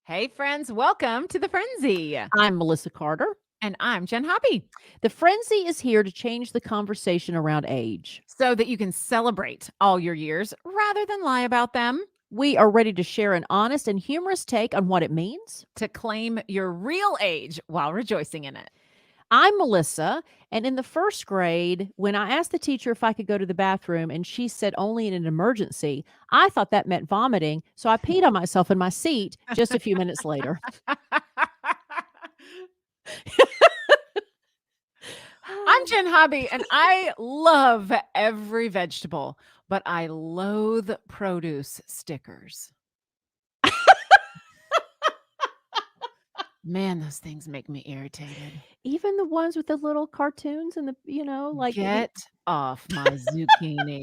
Hey, friends, welcome to the Friendzy. I'm Melissa Carter. And I'm Jen Hobby. The Friendzy is here to change the conversation around age. So that you can celebrate all your years rather than lie about them, We are ready to share an honest and humorous take on what it means. to claim your real age while rejoicing in it. I'm Melissa, and in the first grade, when I asked the teacher if I could go to the bathroom and she said only in an emergency, I thought that meant vomiting, so I peed on myself in my seat just a few minutes later. I'm Jen Hobby, and I love every vegetable, but I loathe produce stickers. Man, those things make me irritated. Even the ones with the little cartoons and like Get off my zucchini.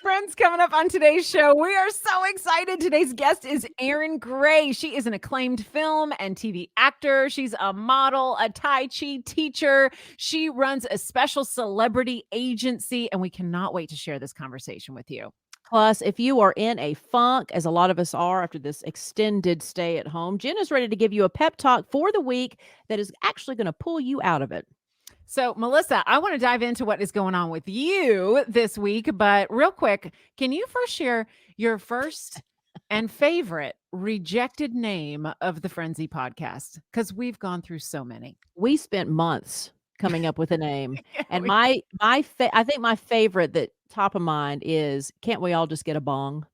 Friends, coming up on today's show, we are so excited. Today's guest is Erin Gray. She is an acclaimed film and TV actor. She's a model, a Tai Chi teacher. She runs a special celebrity agency, and we cannot wait to share this conversation with you. Plus, if you are in a funk, as a lot of us are after this extended stay at home, Jen is ready to give you a pep talk for the week that is actually going to pull you out of it. So, Melissa, I want to dive into what is going on with you this week, but real quick, can you first share your first and favorite rejected name of the Friendzy podcast? Because we've gone through so many. We spent months coming up with a name, Yeah, and I think my favorite that top of mind is "Can't we all just get a bong?"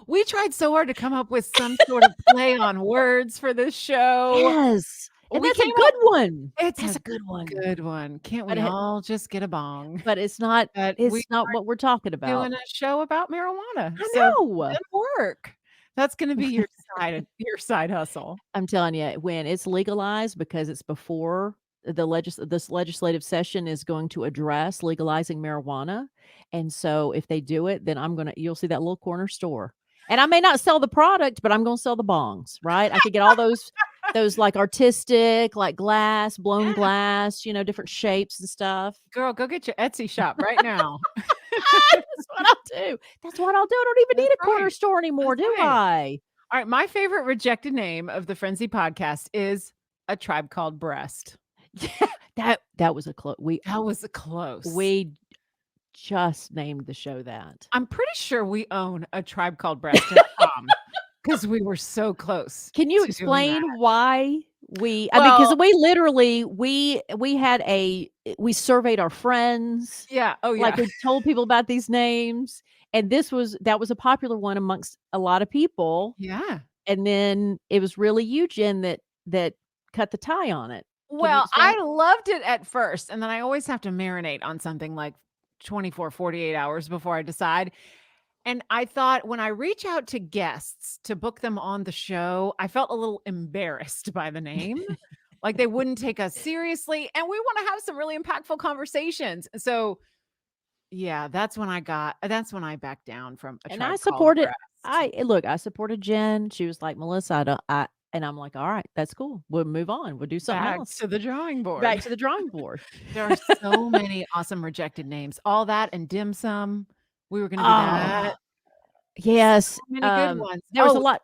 We tried so hard to come up with some sort of play on words for this show. Yes, and We that's a came good up- one. It's That's a a good one. good one. Can't we But all just get a bong? But it's not. But It's we not what we're talking about. doing a show about marijuana. I So know. good work. That's going to be your side hustle. I'm telling you, when it's legalized, because it's before this legislative session is going to address legalizing marijuana, and so if they do it, then you'll see that little corner store, and I may not sell the product, but I'm gonna sell the bongs, right? I could get all those like artistic, like blown Yeah. glass, different shapes and stuff. Girl, go get your Etsy shop right now. That's what I'll do. That's what I'll do. I don't even need a That's corner right. store anymore, That's do right. I? All right. My favorite rejected name of the Frenzy podcast is A Tribe Called Breast. That was a close. That was close. We just named the show that. I'm pretty sure we own a Tribe Called Breast.com because we were so close. Can you to doing explain that. why I mean, because Well, we literally we surveyed our friends, yeah. Oh, like, yeah. we told people about these names, and that was a popular one amongst a lot of people, Yeah. and then it was really you, Jen, that cut the tie on it. Can you Well, explain? I loved it at first, and then I always have to marinate on something like 24, 48 hours before I decide. And I thought when I reach out to guests to book them on the show, I felt a little embarrassed by the name. Like they wouldn't take us seriously. And we want to have some really impactful conversations. So yeah, that's when I backed down from A And Tribe I Called supported Breast. I supported Jen. She was like, "Melissa, and I'm like, "All right, that's cool. We'll move on. We'll do something Back else." to the drawing board. Back to the drawing board. There are so many awesome rejected names. All that and dim sum. We were gonna do Oh, that. yes. So many good ones. There was a Oh, lot.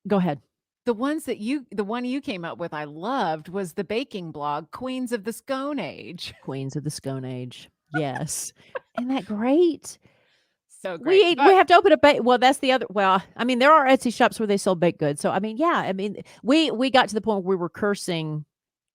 Go ahead. the one you came up with I loved was the baking blog, Queens of the Scone Age. Queens of the Stone Age. Yes. Isn't that great? So great. We But have to open a well, that's the other I mean, there are Etsy shops where they sell baked goods. So, I mean, yeah, I mean, we got to the point where we were cursing,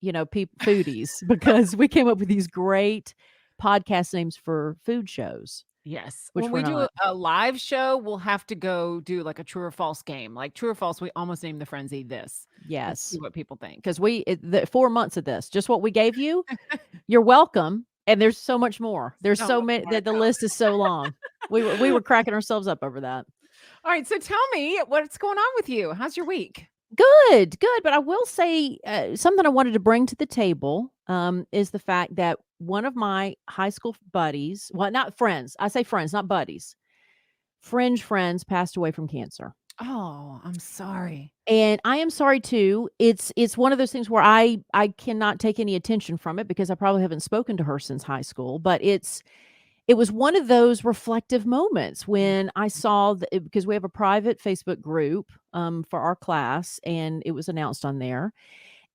foodies because we came up with these great podcast names for food shows, yes, which when we're we do not. a live show, we'll have to go do like a true or false game. Like true or false, we almost named the frenzy this. And see Yes. what people think. Because the 4 months of this, just what we gave you, you're welcome. And there's so much more. There's So so much many more to that the come. list is so long. We were cracking ourselves up over that. All right, so tell me what's going on with you. How's your week? Good, good. But I will say something I wanted to bring to the table is the fact that one of my high school buddies, well, not friends, I say friends, not buddies, fringe friends, passed away from cancer. Oh, I'm sorry. And I am sorry too. It's one of those things where I cannot take any attention from it because I probably haven't spoken to her since high school, but it was one of those reflective moments Mhm. when I saw because we have a private Facebook group, for our class, and it was announced on there.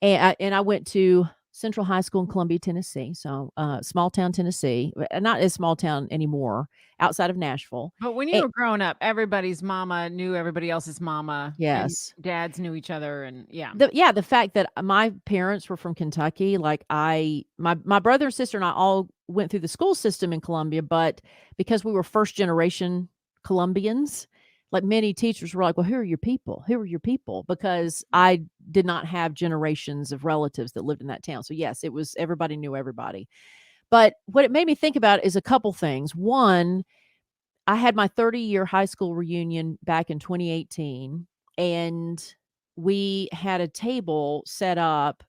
And I went to Central High School in Columbia, Tennessee, so, small town Tennessee, not as small town anymore, outside of Nashville. But when you A were growing up, everybody's mama knew everybody else's mama, and Yes. dads knew each other, and yeah. The fact that my parents were from Kentucky, like, my brother and sister and I all went through the school system in Columbia, but because we were first generation Columbians, like, many teachers were like, "Well, who are your people? Who are your people?" Because I did not have generations of relatives that lived in that town. So, yes, it was everybody knew everybody. But what it made me think about is a couple things. One, I had my 30-year high school reunion back in 2018, and we had a table set up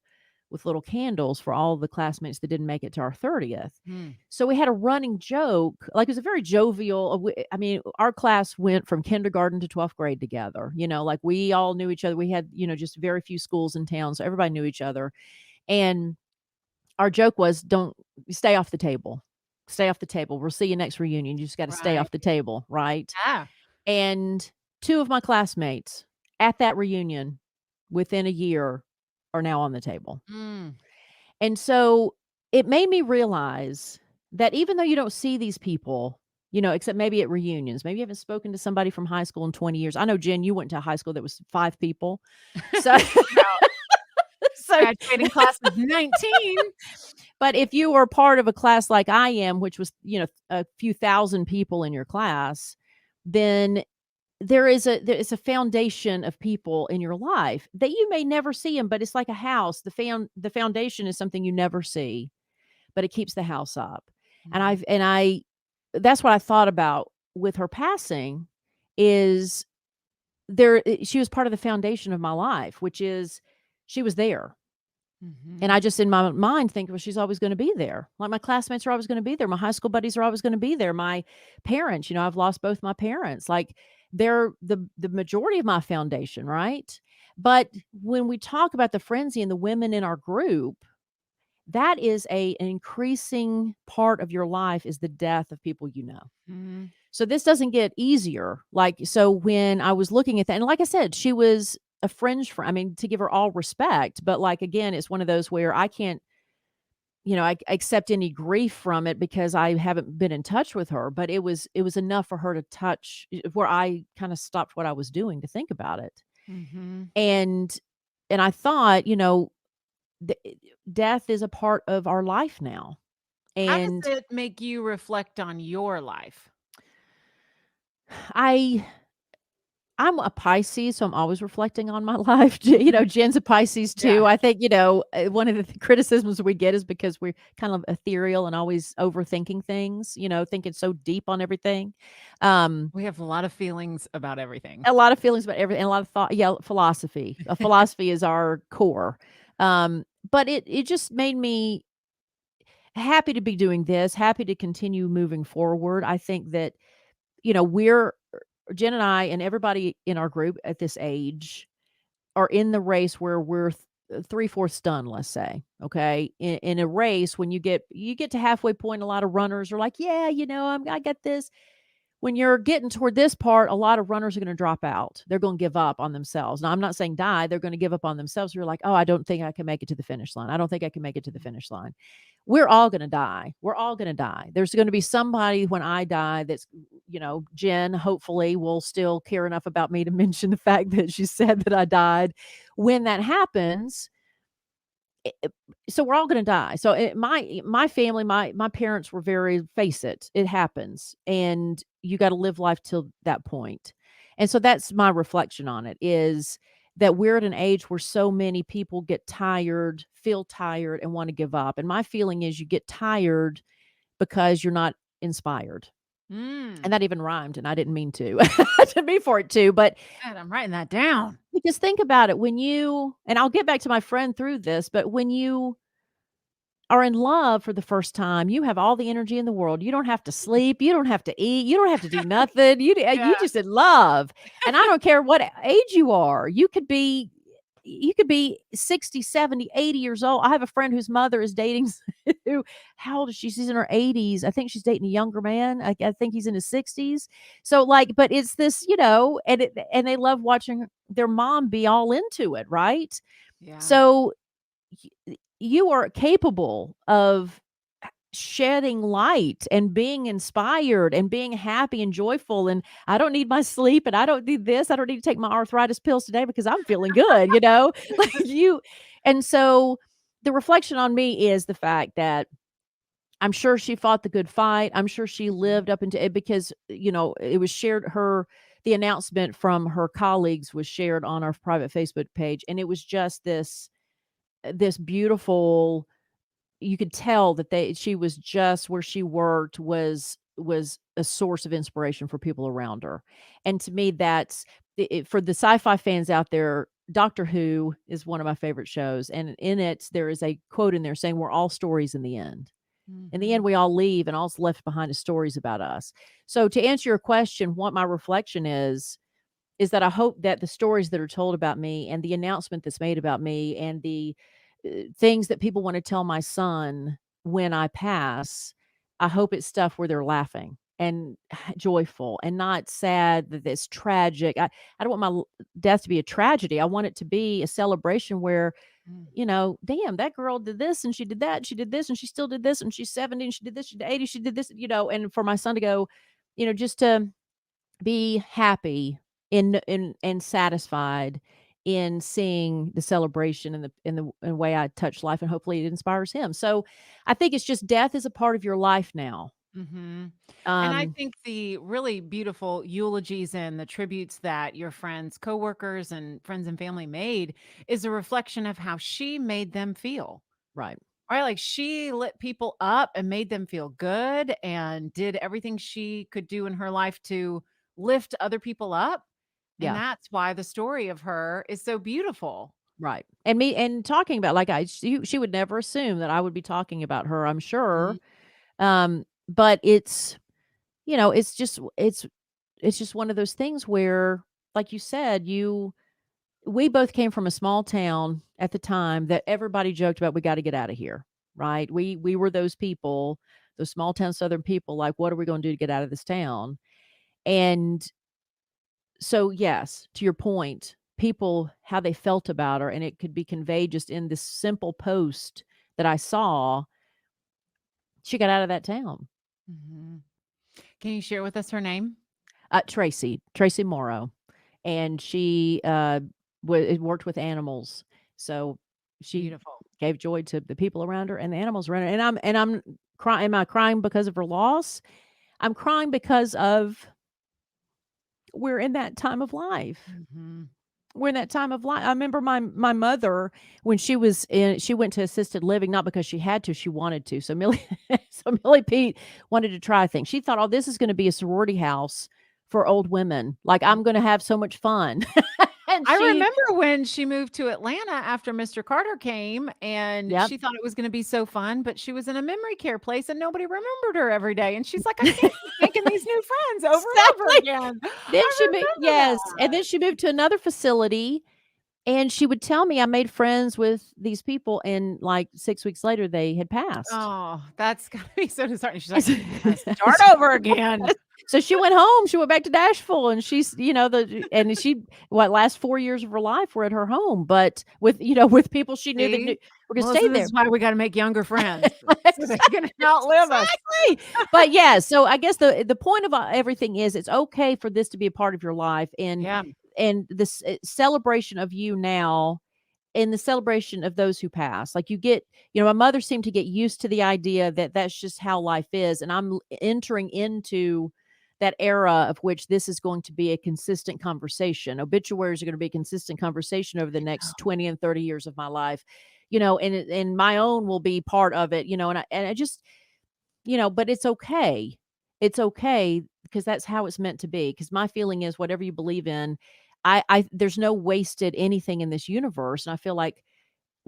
with little candles for all of the classmates that didn't make it to our 30th. Mm. So we had a running joke, like, it was a very jovial I mean, our class went from kindergarten to 12th grade together, like, we all knew each other. We had, just very few schools in town, so everybody knew each other, and our joke was, "Don't stay off the table. Stay off the table. We'll see you next reunion. You just gotta stay Right. off the table," right? Yeah. And 2 of my classmates at that reunion within a year are now on the table. Mm. And so it made me realize that even though you don't see these people, except maybe at reunions, maybe you haven't spoken to somebody from high school in 20 years. I know, Jen, you went to a high school that was 5 people. So About so graduating class of 19. but if you were part of a class like I am, which was, a few thousand people in your class, then there is a foundation of people in your life that you may never see them, but it's like a house. The foundation is something you never see, but it keeps the house up. And Mhm. I that's what I thought about with her passing is she was part of the foundation of my life, which is she was there. And I Mhm. just in my mind think, "Well, she's always gonna be there." Like, my classmates are always gonna be there, my high school buddies are always gonna be there, my parents, I've lost both my parents, like, they're the majority of my foundation, right? But when we talk about the Friendzy and the women in our group, that is an increasing part of your life is the death of people you know. Mhm. So this doesn't get easier. Like, so when I was looking at that, and like I said, she was a fringe friend. I mean, to give her all respect, but like again, it's one of those where I can't, I accept any grief from it because I haven't been in touch with her. But it was enough for her to touch where I kind of stopped what I was doing to think about it. Mhm. And I thought, the, death is a part of our life now. How does And it make you reflect on your life? I I'm a Pisces, so I'm always reflecting on my life. Mhm. Jen's a Pisces Yeah. too. I think, one of the criticisms we get is because we're kind of ethereal and always overthinking things, thinking so deep on everything. Um, We have a lot of feelings about everything. a lot of feelings about everything, a lot of thought. Yeah, philosophy. Philosophy is our core. But it just made me happy to be doing this, happy to continue moving forward. I think that, we're Jen and I and everybody in our group at this age are in the race where we're 3/4 done, let's say, okay? In a race, when you get to halfway point, a lot of runners are like, "Yeah, I got this." When you're getting toward this part, a lot of runners are gonna drop out. They're gonna give up on themselves. Now, I'm not saying die, they're gonna give up on themselves. You're like, "Oh, I don't think I can make it to the finish line. I don't think I can make it to the finish line." We're all gonna die. We're all gonna die. There's gonna be somebody when I die that's, Jen, hopefully, will still care enough about me to mention the fact that she said that I died. When that happens, it so we're all gonna die. So, my family, my parents were very face it happens, and you gotta live life till that point. And so that's my reflection on it, is that we're at an age where so many people get tired, feel tired, and wanna give up, and my feeling is you get tired because you're not inspired. Mm. And that even rhymed, and I didn't mean to. I didn't mean for it to, but Good, I'm writing that down. because think about it, when you and I'll get back to my friend through this, but when you are in love for the first time, you have all the energy in the world. You don't have to sleep. You don't have to eat. You don't have to do nothing. You Yeah. just in love. And I don't care what age you are. You could be 60, 70, 80 years old. I have a friend whose mother is dating who, how old is she? She's in her 80s. I think she's dating a younger man. I think he's in his 60s. So like, but it's this, and they love watching their mom be all into it, right? Yeah. So you are capable of shedding light and being inspired and being happy and joyful, and I don't need my sleep, and I don't need this, I don't need to take my arthritis pills today because I'm feeling good, like you. And so the reflection on me is the fact that I'm sure she fought the good fight. I'm sure she Mhm. lived up into it because, it was shared, the announcement from her colleagues was shared on our private Facebook page, and it was just this beautiful, you could tell that she was just where she worked was a source of inspiration for people around her. And to me, that's for the sci-fi fans out there. Doctor Who is one of my favorite shows, and in it there is a quote in there saying, "We're all stories in the end." In the end, Mhm. we all leave, and all's left behind is stories about us. So, to answer your question, what my reflection is that I hope that the stories that are told about me and the announcement that's made about me and the things that people want to tell my son when I pass, I hope it's stuff where they're laughing and joyful and not sad that it's tragic. I don't want death to be a tragedy. I want it to be a celebration where, Mm. damn, that girl did this and she did that, and she did this and she still did this, and she's 70 and she did this, she did 80, she did this, and for my son to go, just to be happy in and satisfied in seeing the celebration and the way I touch life, and hopefully it inspires him. So I think it's just death is a part of your life now. Mhm. And I Um, think the really beautiful eulogies and the tributes that your friends, coworkers, and friends and family made is a reflection of how she made them feel. right. Right? Like she lit people up and made them feel good and did everything she could do in her life to lift other people up. And Yeah, that's why the story of her is so beautiful. right. And me and talking about, like, she would never assume that I would be talking about her, I'm Mhm. sure. But it's just one of those things where, like you said, we both came from a small town at the time that everybody joked about, we got to get out of here, right? We were those people, those small town southern people, like, what are we going to do to get out of this town? And so, yes, to your point, people, how they felt about her, and it could be conveyed just in this simple post that I saw. She got out of that town. Mhm. Can you share with us her name? Tracy Morrow, and she worked with animals, so she Beautiful. gave joy to the people around her and the animals around her. And I'm crying. Am I crying because of her loss? I'm crying because of we're in that time of life. Mhm. We're in that time of life. I remember my mother when she went to assisted living, not because she had to, she wanted to. So Millie so Millie Pete wanted to try things. She thought, "Oh, this is gonna be a sorority house for old women. Like, I'm gonna have so much fun." And I she remember when she moved to Atlanta after Mr. Carter came, and Yep. she thought it was gonna be so fun, but she was in a memory care place and nobody remembered her every day, and she's like, "I can't keep making these new friends over and over Exactly. again." Then I she moved remember Yes, and that. then she moved to another facility, and she would tell me, "I made friends with these people," and, like, 6 weeks later, they had passed. Oh, that's gotta be so disheartening. She's And like, so "I gotta start over again." so she went home, she went back to Nashville, and she's and she last 4 years of her life were at her home, but with people she knew that See? were gonna stay Melissa, this there. is why we gotta make younger friends so they Exactly, can outlive us. exactly. But, yeah, so I guess the point of, everything is it's okay for this to be a part of your life, Yeah. and this, celebration of you now, in the celebration of those who pass. Like, my mother seemed to get used to the idea that that's just how life is. And I'm entering into that era of which this is going to be a consistent conversation. Obituaries are going to be a consistent conversation over the next 20 and 30 years of my life, and my own will be part of it, and I just, but it's okay. It's okay because that's how it's meant to be. Because my feeling is whatever you believe in, I there's no wasted anything in this universe. And I feel like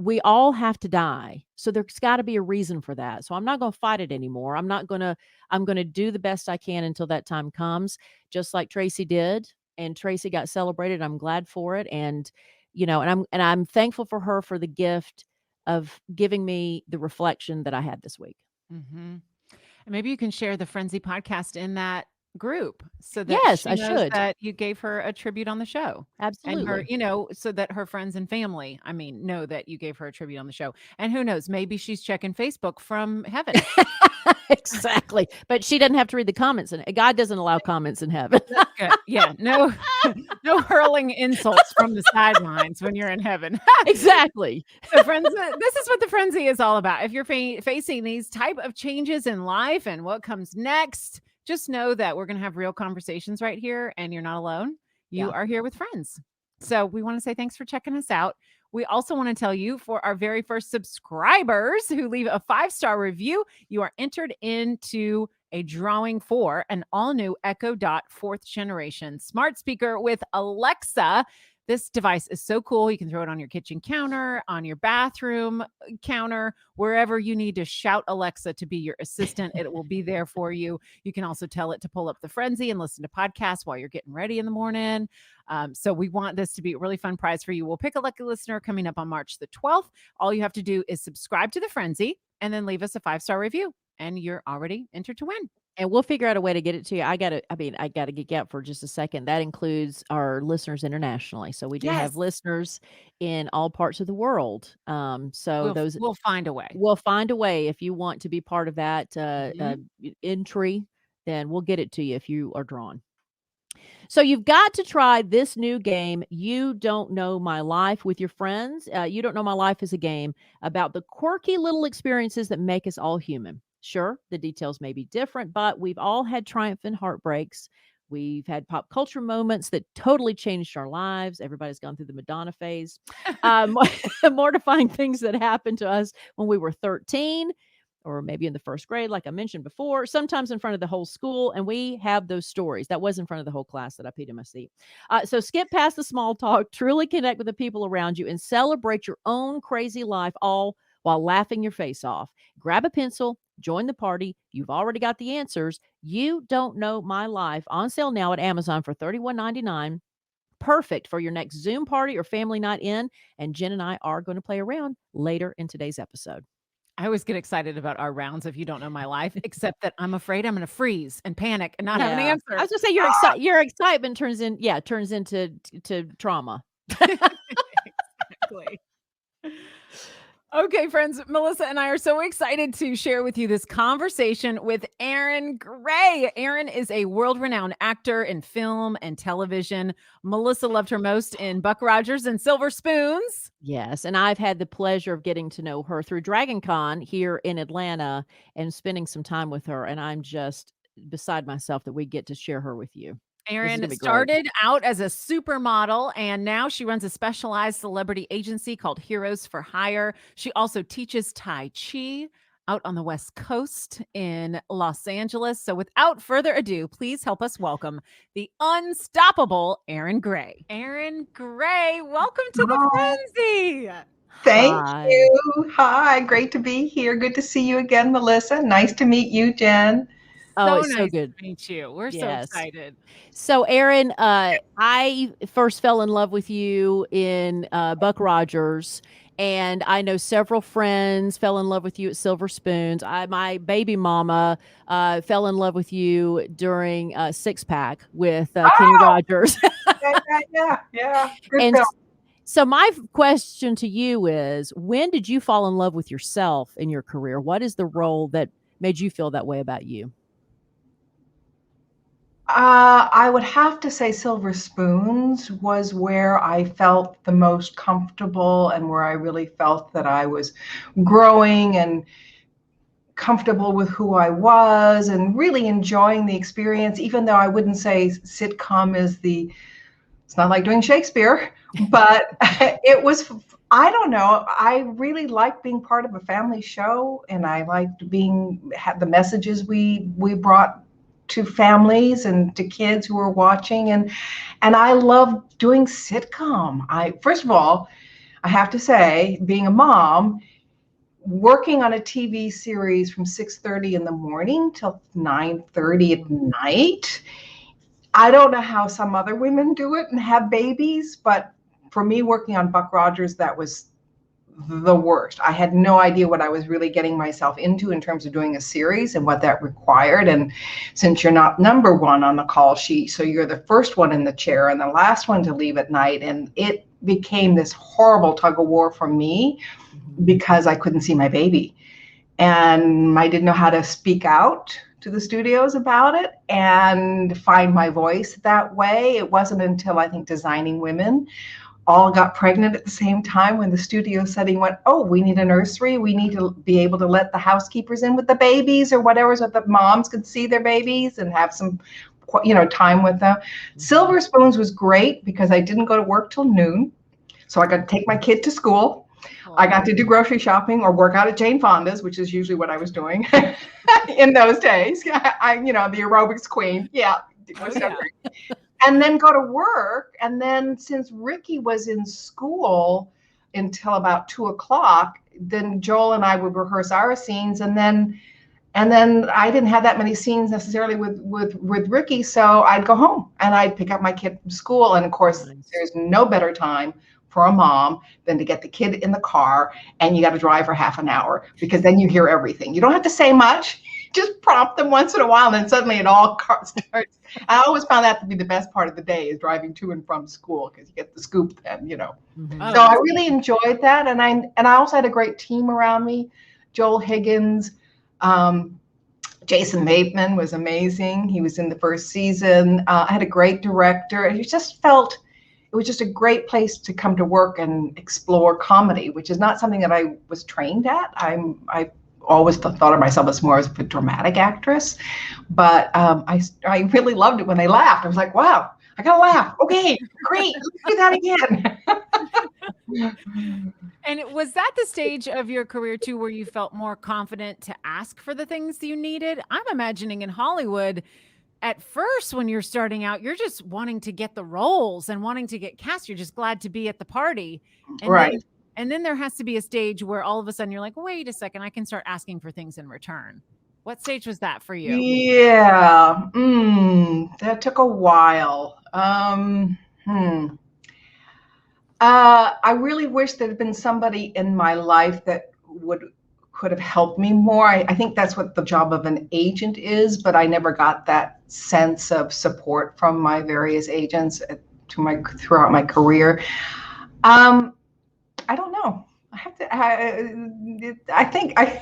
we all have to die. So there's got to be a reason for that. So I'm not going to fight it anymore. I'm going to do the best I can until that time comes, just like Tracy did. And Tracy got celebrated. I'm glad for it. And, and I'm thankful for her for the gift of giving me the reflection that I had this week. Mm-hmm. And maybe you can share the Friendzy podcast in that group so that Yes, she I knows should. that you gave her a tribute on the show. And her, Absolutely. so that her friends and family, know that you gave her a tribute on the show. And who knows, maybe she's checking Facebook from heaven. Exactly. But she doesn't have to read the comments, and God doesn't allow comments in heaven. That's good. Yeah, no, no hurling insults from the sidelines when you're in heaven. Exactly. So, friends, this is what the Friendzy is all about. If you're facing these type of changes in life and what comes next, just know that we're going to have real conversations right here, and you're not alone. You Yeah. are here with friends. So we want to say thanks for checking us out. We also want to tell you, for our very first subscribers who leave a 5-star review, you are entered into a drawing for an all-new Echo Dot 4th generation smart speaker with Alexa. This device is so cool. You can throw it on your kitchen counter, on your bathroom counter, wherever you need to shout Alexa to be your assistant. It will be there for you. You can also tell it to pull up the Friendzy and listen to podcasts while you're getting ready in the morning. So we want this to be a really fun prize for you. We'll pick a lucky listener coming up on March the 12th. All you have to do is subscribe to the Friendzy and then leave us a 5-star review, and you're already entered to win. And we'll figure out a way to get it to you. I gotta geek out for just a second. That includes our listeners internationally. So we do have Yes, listeners in all parts of the world. So we'll find a way. we'll find a way. If you want to be part of that Mhm. entry, then we'll get it to you if you are drawn. So you've got to try this new game, You Don't Know My Life, with your friends. You Don't Know My Life is a game about the quirky little experiences that make us all human. Sure, the details may be different, but we've all had triumph and heartbreaks. We've had pop culture moments that totally changed our lives. Everybody's gone through the Madonna phase. Um, Mortifying things that happened to us when we were 13 or maybe in the first grade, like I mentioned before, sometimes in front of the whole school. And we have those stories. That was in front of the whole class that I peed in my seat. So skip past the small talk, truly connect with the people around you, and celebrate your own crazy life, all while laughing your face off. Grab a pencil, join the party. You've already got the answers. You Don't Know My Life, on sale now at Amazon for $31.99. Perfect for your next Zoom party or family night in. And Jen and I are going to play around later in today's episode. I always get excited about our rounds if you don't know my life, except that I'm afraid I'm going to freeze and panic and not have an Yeah. I answer. was gonna say your excitement turns into to trauma. Exactly. Okay, friends, Melissa and I are so excited to share with you this conversation with Erin Gray. Erin is a world-renowned actor in film and television. Melissa loved her most in Buck Rogers and Silver Spoons. Yes, and I've had the pleasure of getting to know her through Dragon Con here in Atlanta and spending some time with her, and I'm just beside myself that we get to share her with you. This is Erin gonna be great. started out as a supermodel, and now she runs a specialized celebrity agency called Heroes for Hire. She also teaches Tai Chi out on the West Coast in Los Angeles. So without further ado, please help us welcome the unstoppable Erin Gray. Erin Gray, welcome to the Hi. Frenzy. Thank Hi. you. Hi, great to be here. Good to see you again, Melissa. Nice to meet you, Jen. Oh, So it's so nice good. to meet you. We're so Yes. excited. So, Erin, I first fell in love with you in Buck Rogers, and I know several friends fell in love with you at Silver Spoons. My baby mama fell in love with you during Six Pack with Kenny Oh, Rogers. yeah. Good And film. so, my question to you is, when did you fall in love with yourself in your career? What is the role that made you feel that way about you? I would have to say Silver Spoons was where I felt the most comfortable and where I really felt that I was growing and comfortable with who I was and really enjoying the experience, even though I wouldn't say sitcom is it's not like doing Shakespeare, but it was, I don't know. I really liked being part of a family show, and I liked the messages we brought to families and to kids who were watching, and I loved doing sitcom. First of all, I have to say, being a mom, working on a TV series from 6:30 in the morning till 9:30 at night. I don't know how some other women do it and have babies, but for me, working on Buck Rogers, that was the worst. I had no idea what I was really getting myself into in terms of doing a series and what that required. And since you're not number one on the call sheet, so you're the first one in the chair and the last one to leave at night. And it became this horrible tug of war for me because I couldn't see my baby. And I didn't know how to speak out to the studios about it and find my voice that way. It wasn't until I think Designing Women all got pregnant at the same time when the studio setting went, oh, we need a nursery. We need to be able to let the housekeepers in with the babies or whatever so the moms could see their babies and have some, time with them. Silver Spoons was great because I didn't go to work till noon. So I got to take my kid to school. I got to do grocery shopping or work out at Jane Fonda's, which is usually what I was doing in those days. The aerobics queen. Yeah. And then go to work. And then since Ricky was in school until about 2:00, then Joel and I would rehearse our scenes. And then I didn't have that many scenes necessarily with Ricky. So I'd go home and I'd pick up my kid from school. And of course, there's no better time for a mom than to get the kid in the car and you got to drive for half an hour because then you hear everything. You don't have to say much, just prompt them once in a while and then suddenly it all starts. I always found that to be the best part of the day is driving to and from school because you get the scoop then, Mm-hmm. So I really enjoyed that. And I also had a great team around me. Joel Higgins, Jason Bateman was amazing. He was in the first season. I had a great director and it was just a great place to come to work and explore comedy, which is not something that I was trained at. I always thought of myself as more as a dramatic actress, but I really loved it when they laughed. I was like, wow, I gotta laugh. Okay, great, let's do that again. And was that the stage of your career too, where you felt more confident to ask for the things you needed? I'm imagining in Hollywood, at first, when you're starting out, you're just wanting to get the roles and wanting to get cast. You're just glad to be at the party. And right. And then there has to be a stage where all of a sudden you're like, wait a second, I can start asking for things in return. What stage was that for you? Yeah, that took a while. I really wish there had been somebody in my life that could have helped me more. I think that's what the job of an agent is, but I never got that sense of support from my various agents throughout my career. I don't know. I think a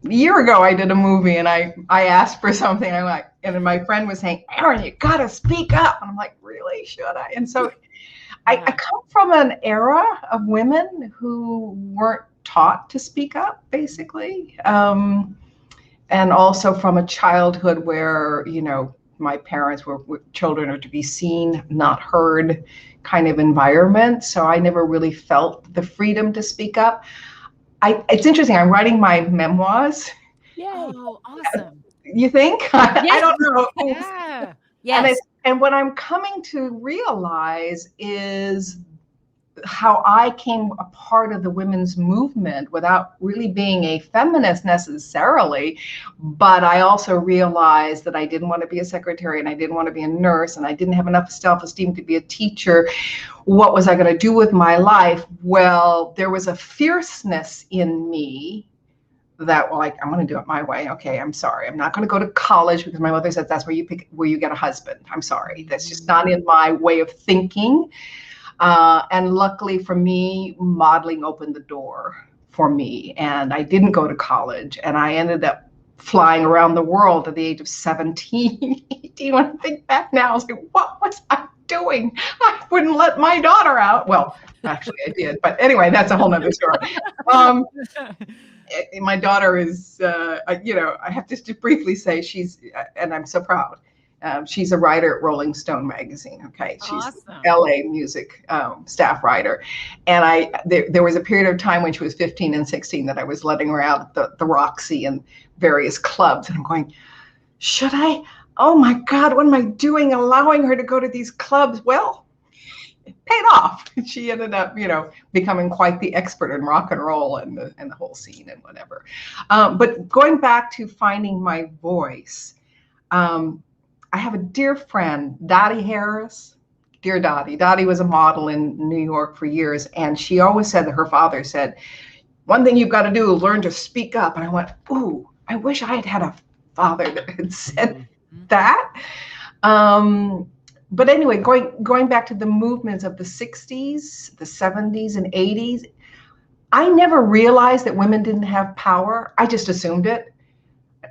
year ago I did a movie and I asked for something. And my friend was saying, Erin, you gotta speak up. And I'm like, really, should I? And so I come from an era of women who weren't taught to speak up, basically. And also from a childhood where, my parents were children are to be seen, not heard kind of environment. So I never really felt the freedom to speak up. It's interesting. I'm writing my memoirs. Yay. Oh, awesome. You think? Yes. I don't know. Yeah. Yes. And what I'm coming to realize is how I came a part of the women's movement without really being a feminist necessarily, but I also realized that I didn't want to be a secretary and I didn't want to be a nurse and I didn't have enough self-esteem to be a teacher. What was I going to do with my life? Well, there was a fierceness in me that, I'm going to do it my way. Okay, I'm sorry. I'm not going to go to college because my mother said that's where you get a husband. I'm sorry. That's just not in my way of thinking. And luckily for me, modeling opened the door for me. And I didn't go to college. And I ended up flying around the world at the age of 17, 18. When I think back now, I was like, what was I doing? I wouldn't let my daughter out. Well, actually I did. But anyway, that's a whole nother story. My daughter is, I have to just briefly say and I'm so proud. She's a writer at Rolling Stone magazine. Okay, she's awesome. LA music staff writer, and there was a period of time when she was 15 and 16 that I was letting her out at the Roxy and various clubs, and I'm going, should I? Oh my God, what am I doing? Allowing her to go to these clubs? Well, paid off. She ended up, becoming quite the expert in rock and roll and the whole scene and whatever. But going back to finding my voice, I have a dear friend, Dottie Harris. Dear Dottie. Dottie was a model in New York for years, and she always said that her father said, one thing you've got to do is learn to speak up. And I went, ooh, I wish I had had a father that had said that. But anyway, going back to the movements of the 60s, the 70s, and 80s, I never realized that women didn't have power. I just assumed it.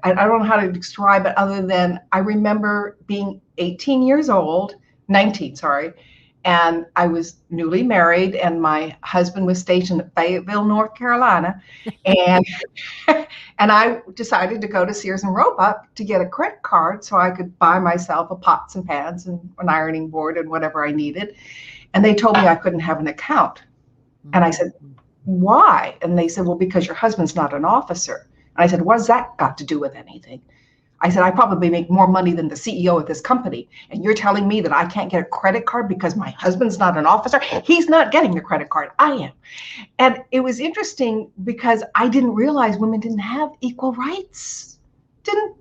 I don't know how to describe it other than I remember being 19, sorry, and I was newly married, and my husband was stationed at Fayetteville, North Carolina, and and I decided to go to Sears and Roebuck to get a credit card so I could buy myself a pots and pans and an ironing board and whatever I needed. And they told me I couldn't have an account. And I said, why? And they said, well, because your husband's not an officer. And I said, what's that got to do with anything? I said, I probably make more money than the CEO of this company. And you're telling me that I can't get a credit card because my husband's not an officer? He's not getting the credit card. I am. And it was interesting because I didn't realize women didn't have equal rights. Didn't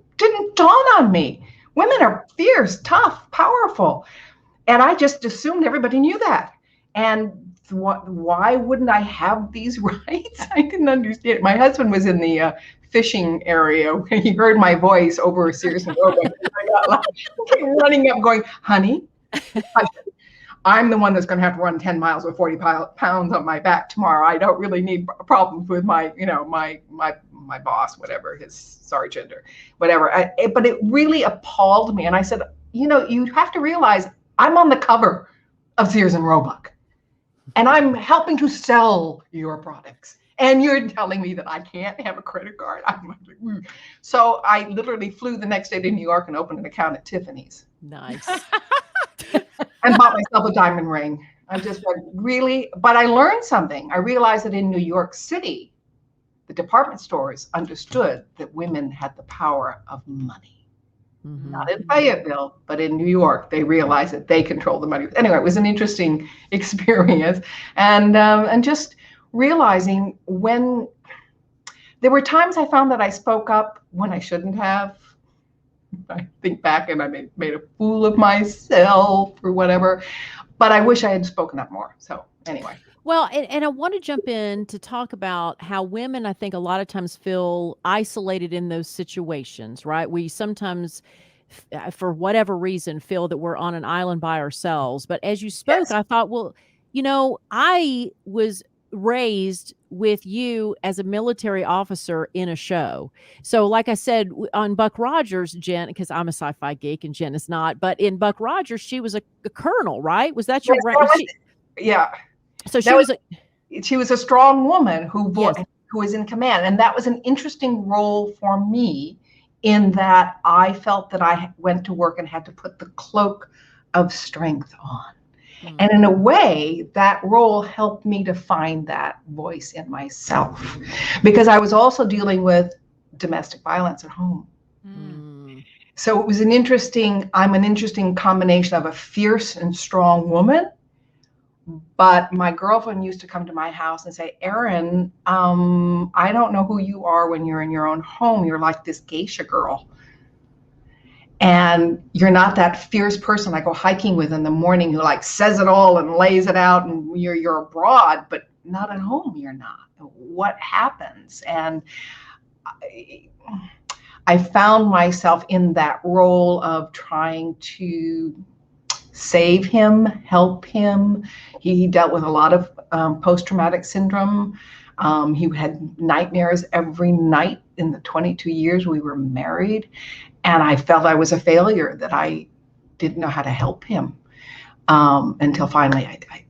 dawn on me. Women are fierce, tough, powerful. And I just assumed everybody knew that. And why wouldn't I have these rights? I didn't understand. My husband was in the fishing area when he heard my voice over Sears and Roebuck. I came running up going, honey, I'm the one that's going to have to run 10 miles with 40 pounds on my back tomorrow. I don't really need problems with my boss, whatever, his sergeant or whatever. But it really appalled me. And I said, you have to realize I'm on the cover of Sears and Roebuck. And I'm helping to sell your products. And you're telling me that I can't have a credit card? I'm like, So I literally flew the next day to New York and opened an account at Tiffany's. Nice. And bought myself a diamond ring. I just went, really? But I learned something. I realized that in New York City, the department stores understood that women had the power of money. Mm-hmm. Not in Fayetteville, but in New York, they realized that they control the money. Anyway, it was an interesting experience, and just realizing when there were times I found that I spoke up when I shouldn't have. I think back and I made a fool of myself or whatever, but I wish I had spoken up more. So anyway. Well, and I want to jump in to talk about how women, I think a lot of times feel isolated in those situations, right? We sometimes, for whatever reason, feel that we're on an island by ourselves. But as you spoke, yes. I thought, well, I was raised with you as a military officer in a show. So like I said, on Buck Rogers, Jen, because I'm a sci-fi geek and Jen is not, but in Buck Rogers, she was a colonel, right? Was that your rank? Yeah. So she was a strong woman who yes. who was in command. And that was an interesting role for me in that I felt that I went to work and had to put the cloak of strength on. Mm. And in a way, that role helped me to find that voice in myself because I was also dealing with domestic violence at home. Mm. So it was I'm an interesting combination of a fierce and strong woman. But my girlfriend used to come to my house and say, Erin, I don't know who you are when you're in your own home. You're like this geisha girl. And you're not that fierce person I go hiking with in the morning who like says it all and lays it out and you're abroad, but not at home. You're not. What happens? And I found myself in that role of trying to save him, help him. He dealt with a lot of post-traumatic syndrome. He had nightmares every night in the 22 years we were married. And I felt I was a failure, that I didn't know how to help him until finally I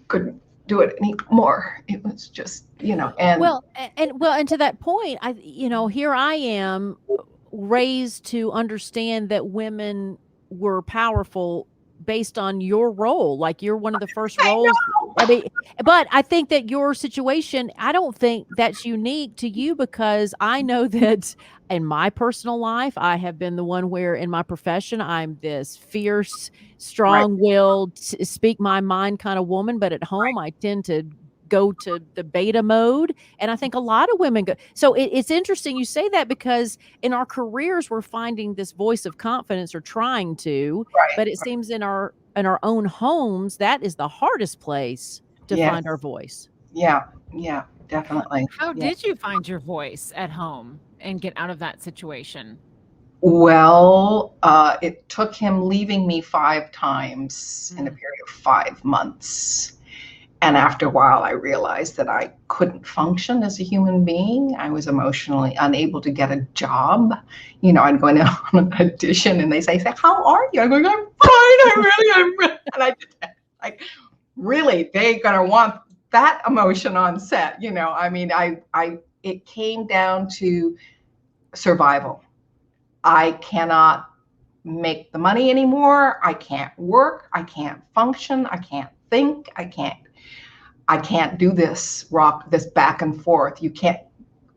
couldn't do it anymore. It was just, and and to that point, here I am raised to understand that women were powerful based on your role. Like you're one of the first roles. I mean, but I think that your situation, I don't think that's unique to you, because I know that in my personal life, I have been the one where in my profession, I'm this fierce, Right. strong-willed, speak my mind kind of woman, but at home, I tend to go to the beta mode. And I think a lot of women go. So it's interesting you say that, because in our careers, we're finding this voice of confidence, or trying to, Right. but it seems in our own homes, that is the hardest place to Yes. find our voice. Yeah. Yeah. Definitely. How Yeah. did you find your voice at home and get out of that situation? Well, it took him leaving me 5 times in a period of 5 months. And after a while, I realized that I couldn't function as a human being. I was emotionally unable to get a job. I'd go in on an audition and they say, how are you? I'm going, I'm fine. I'm really. And I just like, really, they're going to want that emotion on set. It came down to survival. I cannot make the money anymore. I can't work. I can't function. I can't think. I can't do this back and forth. You can't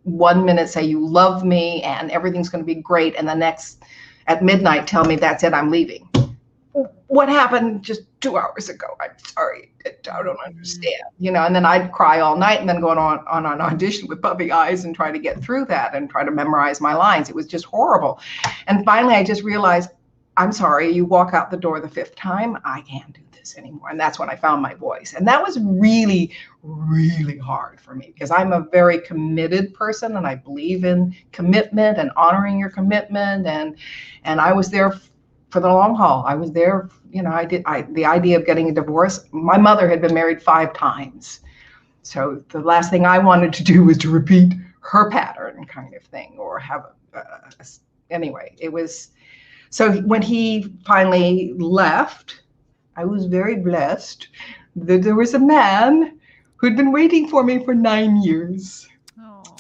1 minute say you love me and everything's going to be great, and the next at midnight tell me that's it, I'm leaving. What happened just 2 hours ago? I'm sorry, I don't understand. And then I'd cry all night and then go on an audition with puppy eyes and try to get through that and try to memorize my lines. It was just horrible. And finally, I just realized, I'm sorry, you walk out the door the 5th time, I can't do this anymore. And that's when I found my voice. And that was really, really hard for me, because I'm a very committed person and I believe in commitment and honoring your commitment. And I was there for the long haul. I was there, the idea of getting a divorce. My mother had been married 5 times. So the last thing I wanted to do was to repeat her pattern kind of thing, or have anyway, it was. So when he finally left, I was very blessed that there was a man who'd been waiting for me for 9 years.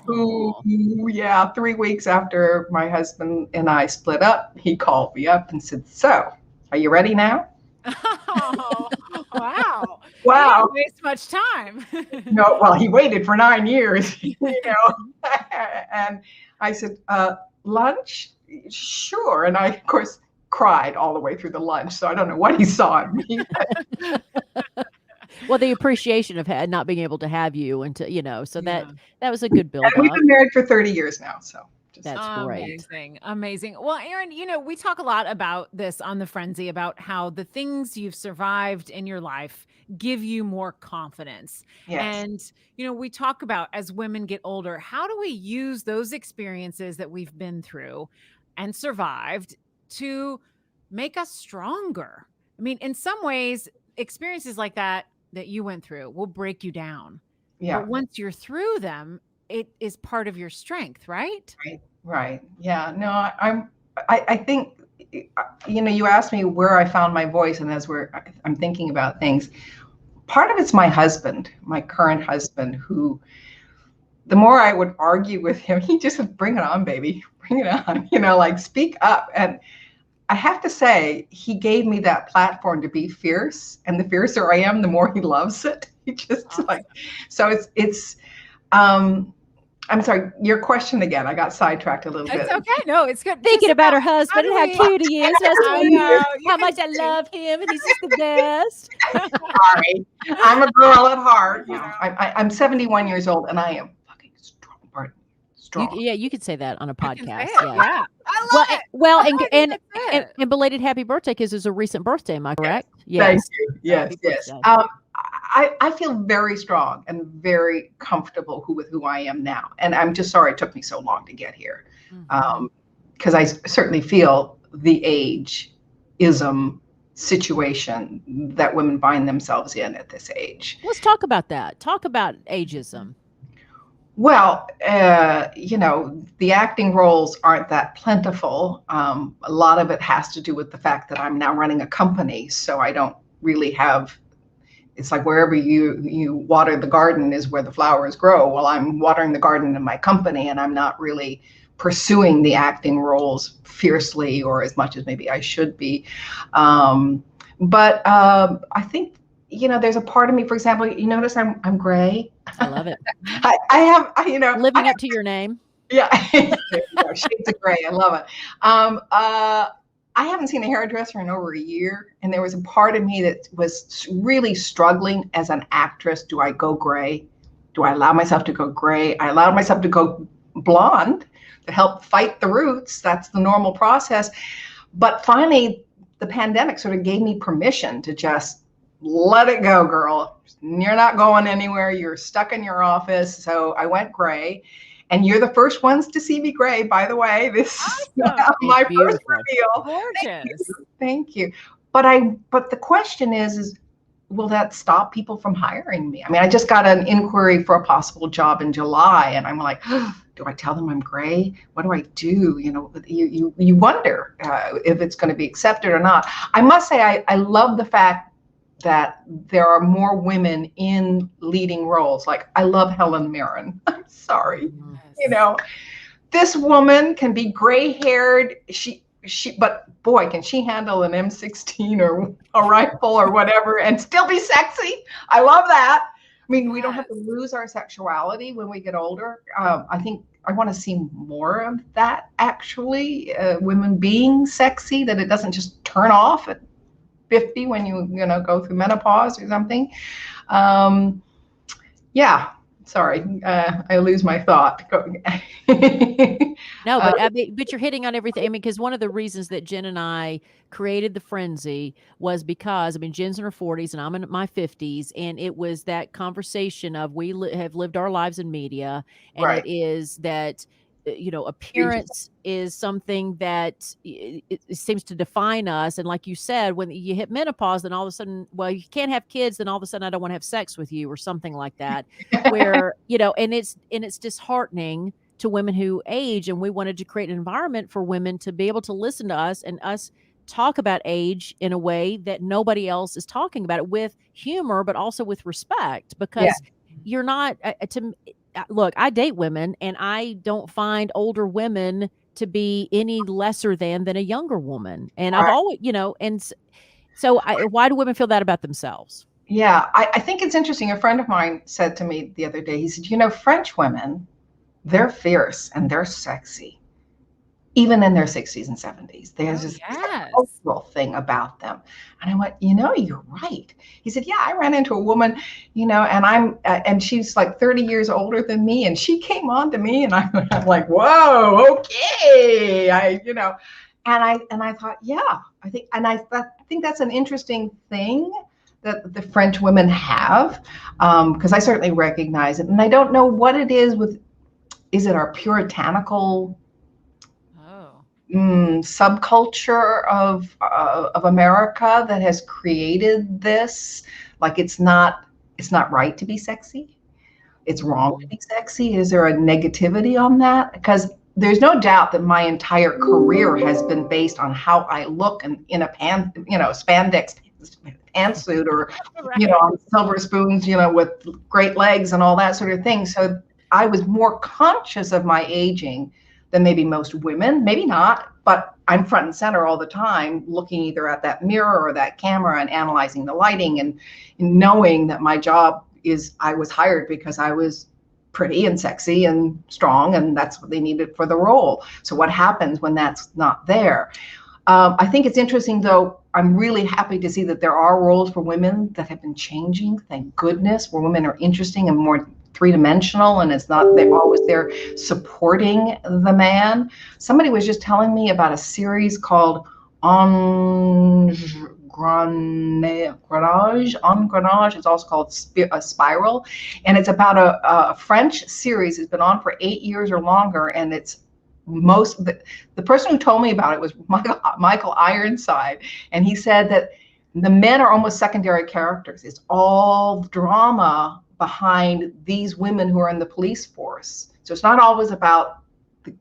Who, 3 weeks after my husband and I split up, he called me up and said, so, are you ready now? Oh, wow. Wow. He didn't waste much time. No, well, he waited for 9 years, And I said, lunch? Sure. And I, of course, cried all the way through the lunch. So I don't know what he saw in me. Well, the appreciation of not being able to have you, and to, so that was a good build And we've up. been married for 30 years now. So that's great. Amazing. Amazing. Well, Erin, we talk a lot about this on the Friendzy, about how the things you've survived in your life give you more confidence. Yes. And, we talk about, as women get older, how do we use those experiences that we've been through and survived to make us stronger? I mean, in some ways, experiences like that you went through will break you down. Yeah. But once you're through them, it is part of your strength, right? Right. Yeah. No, I think, you asked me where I found my voice, and as I'm thinking about things, part of it's my husband, my current husband, who, the more I would argue with him, he just would, bring it on, baby, bring it on, like, speak up. And I have to say, he gave me that platform to be fierce, and the fiercer I am, the more he loves it. He just so it's I'm sorry, your question again. I got sidetracked a little bit. It's okay. No, it's good. Thinking about her husband and how cute he is. I know. How much I love him, and he's just the best. Sorry, I'm a girl at heart. I'm 71 years old, and I am fucking strong. Strong. You could say that on a podcast. Yeah. I love it. Well, and belated happy birthday, because it's a recent birthday. Am I correct? Yes. Thank you. Yes. I feel very strong and very comfortable with who I am now. And I'm just sorry it took me so long to get here. Because I certainly feel the ageism situation that women find themselves in at this age. Let's talk about that. Talk about ageism. Well, the acting roles aren't that plentiful. A lot of it has to do with the fact that I'm now running a company, so I don't really have. It's like wherever you water the garden is where the flowers grow. Well, I'm watering the garden in my company, and I'm not really pursuing the acting roles fiercely or as much as maybe I should be. But I think there's a part of me, for example, you notice I'm gray. I love it. I have, Living up to your name. Yeah, there you go. Shades of gray. I love it. I haven't seen a hairdresser in over a year, and there was a part of me that was really struggling as an actress. Do I go gray? Do I allow myself to go gray? I allowed myself to go blonde to help fight the roots. That's the normal process. But finally, the pandemic sort of gave me permission to just let it go, girl. You're not going anywhere. You're stuck in your office. So I went gray. And you're the first ones to see me gray, by the way. This is my first reveal. Gorgeous. Thank you. But the question is, will that stop people from hiring me? I mean, I just got an inquiry for a possible job in July, and I'm like, do I tell them I'm gray? What do I do? You wonder if it's going to be accepted or not. I must say, I love the fact that there are more women in leading roles. Like, I love Helen Mirren. I'm sorry. Yes. This woman can be gray-haired. But boy, can she handle an M16 or a rifle or whatever and still be sexy. I love that. I mean, we don't have to lose our sexuality when we get older. I think I want to see more of that, actually. Women being sexy, that it doesn't just turn off at 50 when you go through menopause or something. Yeah, sorry, I lose my thought. No, but you're hitting on everything. I mean, because one of the reasons that Jen and I created the Friendzy was because, Jen's in her 40s and I'm in my 50s, and it was that conversation of we have lived our lives in media, and Right. it is that appearance is something that it seems to define us. And like you said, when you hit menopause, then all of a sudden, well, you can't have kids, then all of a sudden I don't want to have sex with you or something like that, where, and it's disheartening to women who age. And we wanted to create an environment for women to be able to listen to us and us talk about age in a way that nobody else is talking about it, with humor, but also with respect, because you're not look, I date women, and I don't find older women to be any lesser than a younger woman. And I've always, and so why do women feel that about themselves? Yeah, I think it's interesting. A friend of mine said to me the other day, he said, French women, they're fierce and they're sexy, even in their 60s and 70s. There's just a cultural thing about them. And I went, you're right. He said, yeah, I ran into a woman, and she's like 30 years older than me. And she came on to me, and I'm like, whoa, okay. And I thought, yeah, I think that's an interesting thing that the French women have, because I certainly recognize it. And I don't know what it is it our puritanical subculture of America that has created this? Like, it's not right to be sexy. It's wrong to be sexy. Is there a negativity on that? Because there's no doubt that my entire career has been based on how I look in a spandex pantsuit, or on silver spoons, with great legs and all that sort of thing. So I was more conscious of my aging than maybe most women, maybe not, but I'm front and center all the time, looking either at that mirror or that camera and analyzing the lighting, and knowing that my job is, I was hired because I was pretty and sexy and strong, and that's what they needed for the role. So what happens when that's not there? I think it's interesting, though. I'm really happy to see that there are roles for women that have been changing, thank goodness, where women are interesting and more three-dimensional, and it's not they're always there supporting the man. Somebody was just telling me about a series called Engrenage. It's also called Spiral, and it's about a French series. It's been on for 8 years or longer, and it's the person who told me about it was Michael Ironside, and he said that the men are almost secondary characters. It's all drama behind these women who are in the police force. So it's not always about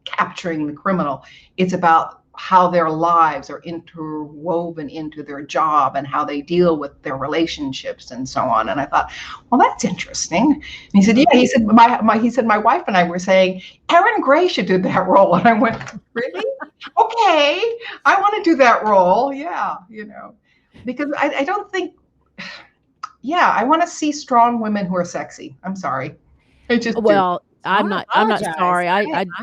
capturing the criminal. It's about how their lives are interwoven into their job and how they deal with their relationships and so on. And I thought, well, that's interesting. And he said, yeah, he said, my wife and I were saying, Erin Gray should do that role. And I went, really? Okay, I want to do that role. Yeah, because I don't think, yeah, I want to see strong women who are sexy. I'm sorry. I just do. Well, I'm Don't not apologize. sorry. I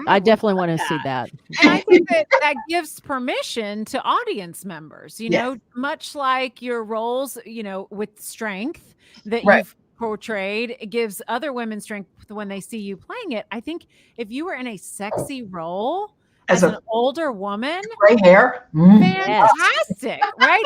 I would definitely love want to see that. that. And I think that gives permission to audience members, you Yes. know, much like your roles, you know, with strength that Right. you've portrayed, it gives other women strength when they see you playing it. I think if you were in a sexy role As as an a older woman, gray hair. Yes. fantastic, right?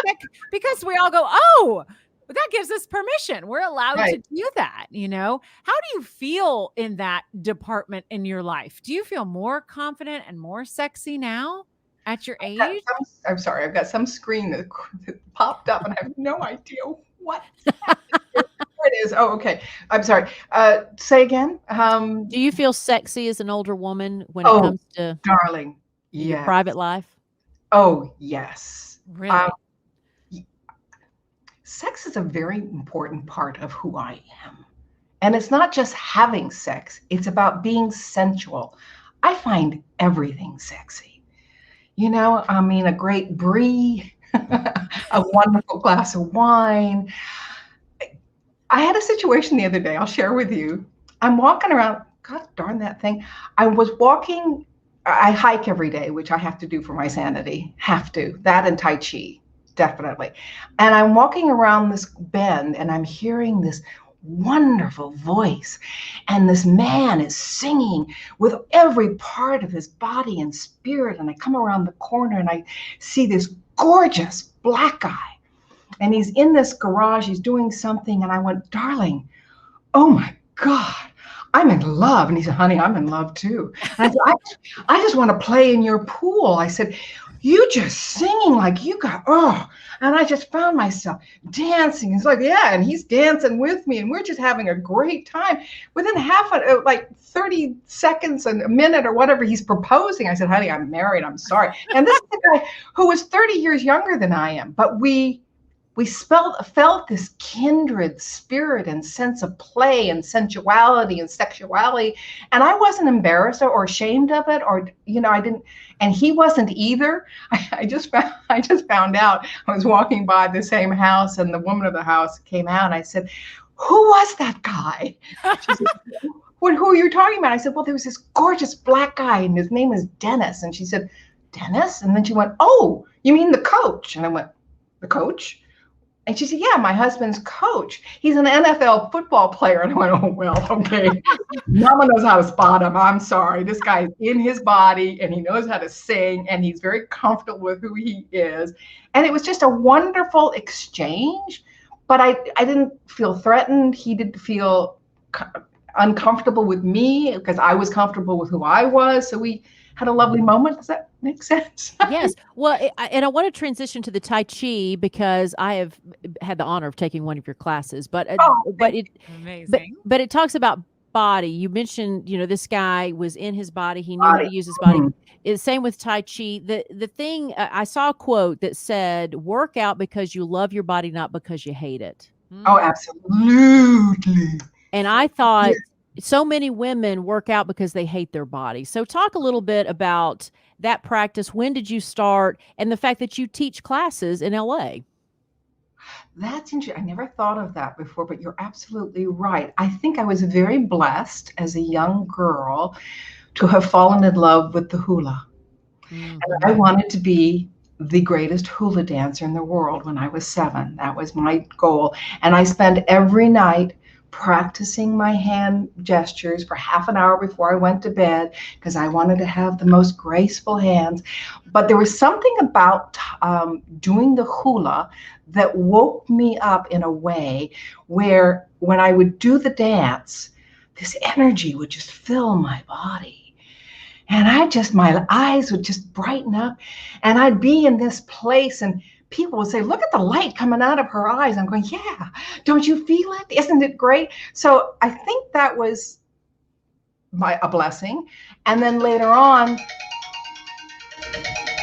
Because we all go, oh, but that gives us permission. We're allowed Right. to do that, you know? How do you feel in that department in your life? Do you feel more confident and more sexy now at your age? I'm sorry, I've got some screen that popped up and I have no idea what. There it is. Oh, okay. I'm sorry. Say again. Do you feel sexy as an older woman when it Oh, comes to darling. your Yes. private life? Oh, yes. Really? Sex is a very important part of who I am. And it's not just having sex, it's about being sensual. I find everything sexy. You know, I mean, a great brie, a wonderful glass of wine. I had a situation the other day, I'll share with you. I'm walking around, God darn that thing. I was walking, I hike every day, which I have to do for my sanity. Have to. That and Tai Chi, definitely. And I'm walking around this bend and I'm hearing this wonderful voice. And this man is singing with every part of his body and spirit. And I come around the corner and I see this gorgeous black guy. And he's in this garage, he's doing something. And I went, darling, oh my God, I'm in love. And he said, honey, I'm in love too. And I said, I just want to play in your pool. I said, you just singing like you got, oh. And I just found myself dancing. He's like, yeah, and he's dancing with me. And we're just having a great time. Within like 30 seconds and a minute or whatever, he's proposing. I said, honey, I'm married. I'm sorry. And this is the guy who was 30 years younger than I am. But we felt this kindred spirit and sense of play and sensuality and sexuality. And I wasn't embarrassed or ashamed of it, or, you know, I didn't, and he wasn't either. I just found out. I was walking by the same house and the woman of the house came out and I said, who was that guy? She said, who are you talking about? I said, well, there was this gorgeous black guy and his name is Dennis. And she said, Dennis? And then she went, oh, you mean the coach? And I went, the coach? And she said, yeah, my husband's coach. He's an NFL football player. And I went, oh, well, okay. Mama knows how to spot him. I'm sorry. This guy is in his body and he knows how to sing and he's very comfortable with who he is. And it was just a wonderful exchange. But I didn't feel threatened. He didn't feel uncomfortable with me because I was comfortable with who I was. So we had a lovely moment. Does that make sense? Yes. Well, and I want to transition to the Tai Chi because I have had the honor of taking one of your classes, but Amazing. but it talks about body. You mentioned, you know, this guy was in his body. He knew how to use his body. It's same with Tai Chi. The thing, I saw a quote that said, work out because you love your body, not because you hate it. Oh, absolutely. And I thought so many women work out because they hate their body. So talk a little bit about that practice. When did you start? And the fact that you teach classes in LA. That's interesting. I never thought of that before, but you're absolutely right. I think I was very blessed as a young girl to have fallen in love with the hula. And I wanted to be the greatest hula dancer in the world when I was 7. That was my goal. And I spent every night practicing my hand gestures for half an hour before I went to bed because I wanted to have the most graceful hands. But there was something about doing the hula that woke me up in a way where when I would do the dance, this energy would just fill my body. And my eyes would just brighten up and I'd be in this place and people would say, look at the light coming out of her eyes. I'm going, yeah, don't you feel it? Isn't it great? So I think that was a blessing. And then later on,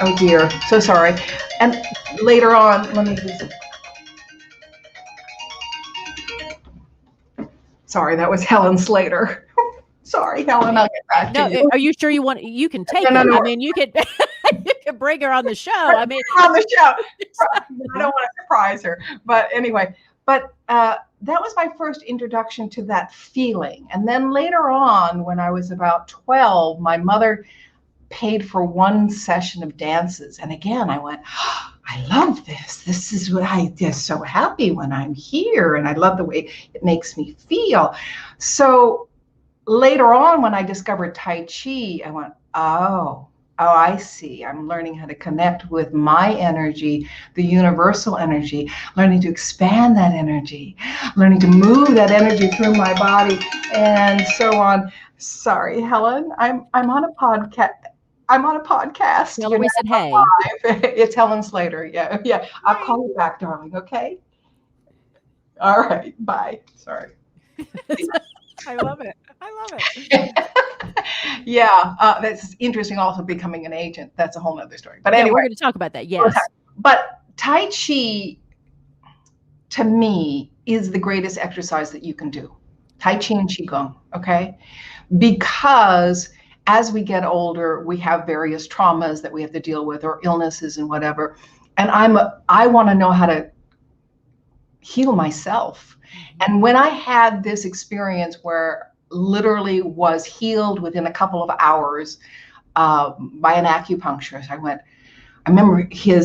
oh dear, so sorry. And later on, let me just, sorry, that was Helen Slater. Sorry, Helen, I'll get back to you. Are you sure you can take it? No. I mean, you can bring her on the show. I mean, on the show. I don't want to surprise her. But anyway, but that was my first introduction to that feeling. And then later on, when I was about 12, my mother paid for one session of dances. And again, I went, oh, I love this. This is what I just so happy when I'm here. And I love the way it makes me feel. So later on, when I discovered Tai Chi, I went, oh, I see. I'm learning how to connect with my energy, the universal energy, learning to expand that energy, learning to move that energy through my body, and so on. Sorry, Helen, I'm on a podcast. I'm on a podcast. Tell her we said hey. It's Helen Slater. Yeah. I'll call you back, darling. Okay. All right. Bye. Sorry. I love it. Yeah, that's interesting. Also, becoming an agent. That's a whole nother story. But anyway, we're going to talk about that. Yes. But Tai Chi, to me, is the greatest exercise that you can do. Tai Chi and Qigong. Okay, because as we get older, we have various traumas that we have to deal with, or illnesses and whatever. And I want to know how to heal myself. And when I had this experience where literally was healed within a couple of hours by an acupuncturist, I remember he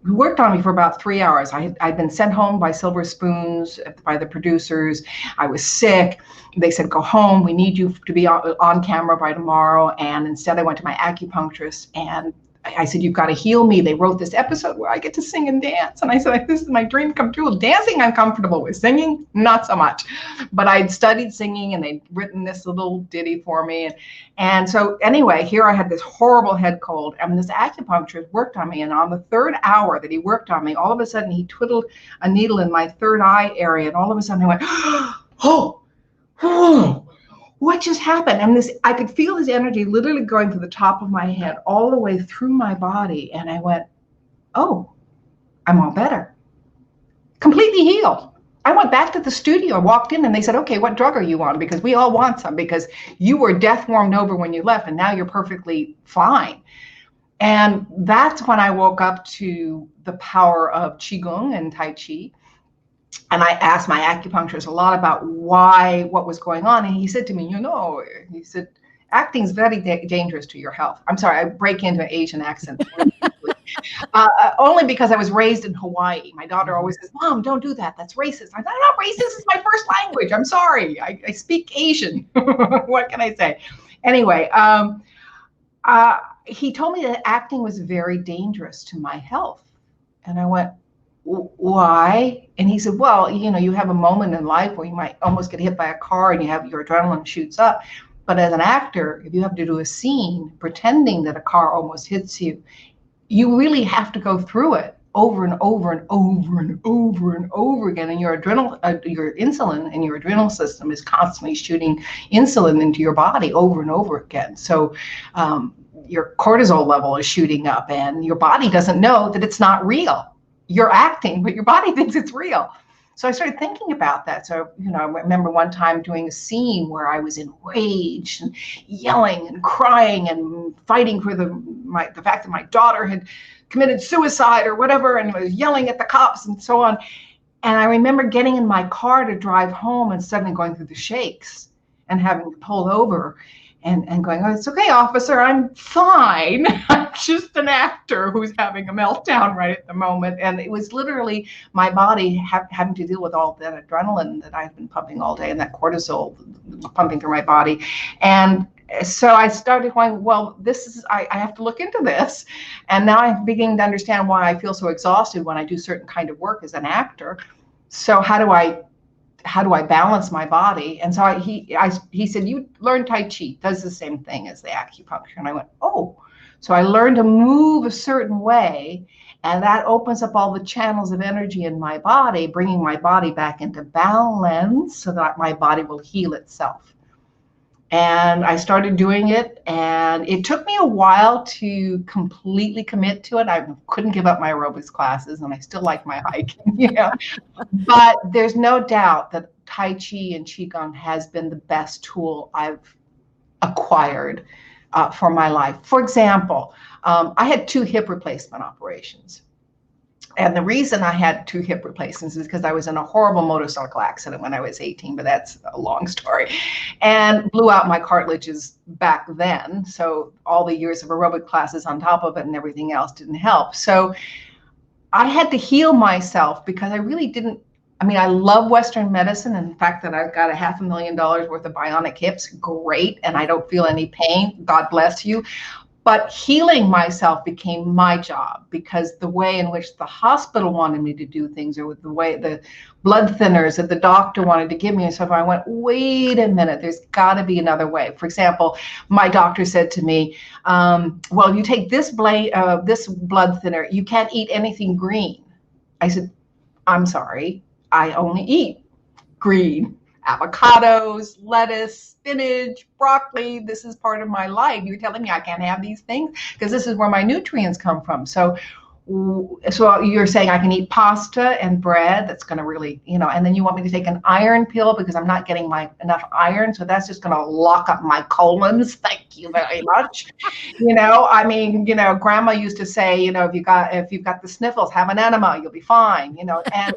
worked on me for about 3 hours. I'd been sent home by silver spoons by the producers. I was sick. They said, go home. We need you to be on camera by tomorrow. And instead I went to my acupuncturist and I said, you've got to heal me. They wrote this episode where I get to sing and dance. And I said, this is my dream come true. Dancing, I'm comfortable with. Singing, not so much. But I'd studied singing and they'd written this little ditty for me. And so anyway, here I had this horrible head cold. And this acupuncturist worked on me. And on the third hour that he worked on me, all of a sudden he twiddled a needle in my third eye area. And all of a sudden I went, oh. What just happened? And I could feel this energy literally going to the top of my head, all the way through my body. And I went, oh, I'm all better. Completely healed. I went back to the studio, walked in, and they said, okay, what drug are you on? Because we all want some, because you were death warmed over when you left, and now you're perfectly fine. And that's when I woke up to the power of Qigong and Tai Chi. And I asked my acupuncturist a lot about what was going on. And he said to me, he said, acting is very dangerous to your health. I'm sorry, I break into an Asian accent. Only because I was raised in Hawaii. My daughter always says, Mom, don't do that. That's racist. I'm not racist. It's my first language. I'm sorry. I speak Asian. What can I say? Anyway, he told me that acting was very dangerous to my health. And I went, why? And he said, well, you have a moment in life where you might almost get hit by a car and your adrenaline shoots up. But as an actor, if you have to do a scene pretending that a car almost hits you, you really have to go through it over and over and over and over and over again. And your insulin and your adrenal system is constantly shooting insulin into your body over and over again. So your cortisol level is shooting up and your body doesn't know that it's not real. You're acting, but your body thinks it's real. So I started thinking about that. So, I remember one time doing a scene where I was enraged and yelling and crying and fighting for the fact that my daughter had committed suicide or whatever, and was yelling at the cops and so on. And I remember getting in my car to drive home and suddenly going through the shakes and having to pull over and going, oh, it's okay, officer, I'm fine. I'm just an actor who's having a meltdown right at the moment. And it was literally my body having to deal with all that adrenaline that I've been pumping all day and that cortisol pumping through my body. And so I started going, well, I have to look into this. And now I'm beginning to understand why I feel so exhausted when I do certain kind of work as an actor. So how do I balance my body? And so he said, you learn Tai Chi, does the same thing as the acupuncture. And I went, oh. So I learned to move a certain way, and that opens up all the channels of energy in my body, bringing my body back into balance so that my body will heal itself. And I started doing it, and it took me a while to completely commit to it. I couldn't give up my aerobics classes, and I still like my hiking, But there's no doubt that Tai Chi and Qigong has been the best tool I've acquired for my life. For example, I had 2 hip replacement operations. And the reason I had 2 hip replacements is because I was in a horrible motorcycle accident when I was 18, but that's a long story, and blew out my cartilages back then. So all the years of aerobic classes on top of it and everything else didn't help. So I had to heal myself because I really didn't. I mean, I love Western medicine, and the fact that I've got a $500,000 worth of bionic hips, great, and I don't feel any pain. God bless you. But healing myself became my job, because the way in which the hospital wanted me to do things, or with the way the blood thinners that the doctor wanted to give me and stuff, I went, wait a minute, there's got to be another way. For example, my doctor said to me, well, you take this blood thinner, you can't eat anything green. I said, I'm sorry, I only eat green. Avocados, lettuce, spinach, broccoli. This is part of my life. You're telling me I can't have these things? Because this is where my nutrients come from. So you're saying I can eat pasta and bread. That's going to really, and then you want me to take an iron pill because I'm not getting enough iron. So that's just going to lock up my colons. Thank you very much. I mean, grandma used to say, if you've got the sniffles, have an enema, you'll be fine, and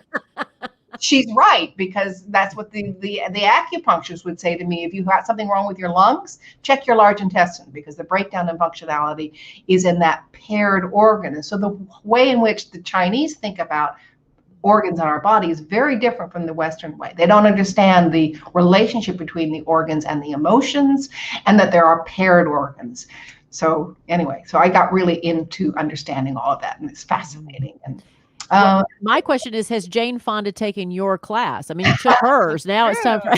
she's right, because that's what the acupuncturist would say to me. If you got something wrong with your lungs, check your large intestine, because the breakdown in functionality is in that paired organ. And so the way in which the Chinese think about organs in our body is very different from the Western way. They don't understand the relationship between the organs and the emotions, and that there are paired organs. So anyway, so I got really into understanding all of that, and it's fascinating. And my question is, has Jane Fonda taken your class? I mean, you took hers. Now it's time for.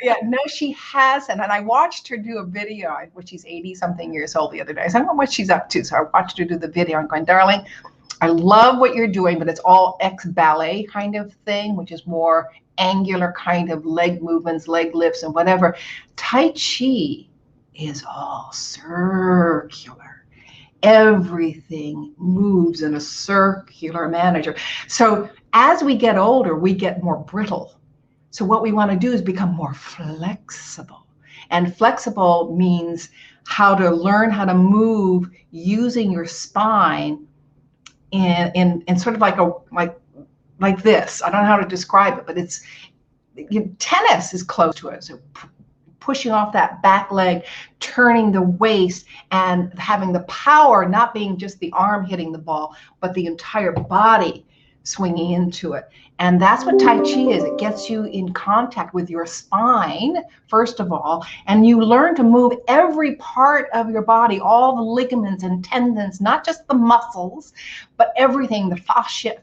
Yeah. No, she hasn't. And I watched her do a video, which she's 80-something years old, the other day. So I don't know what she's up to. So I watched her do the video. I'm going, darling, I love what you're doing, but it's all ex-ballet kind of thing, which is more angular kind of leg movements, leg lifts and whatever. Tai Chi is all circular. Everything moves in a circular manner. So as we get older, we get more brittle. So what we want to do is become more flexible. And flexible means learn how to move using your spine in sort of like this. I don't know how to describe it, but it's tennis is close to it. So pushing off that back leg, turning the waist, and having the power, not being just the arm hitting the ball, but the entire body swinging into it. And that's what Tai Chi is. It gets you in contact with your spine, first of all, and you learn to move every part of your body, all the ligaments and tendons, not just the muscles, but everything, the fascia,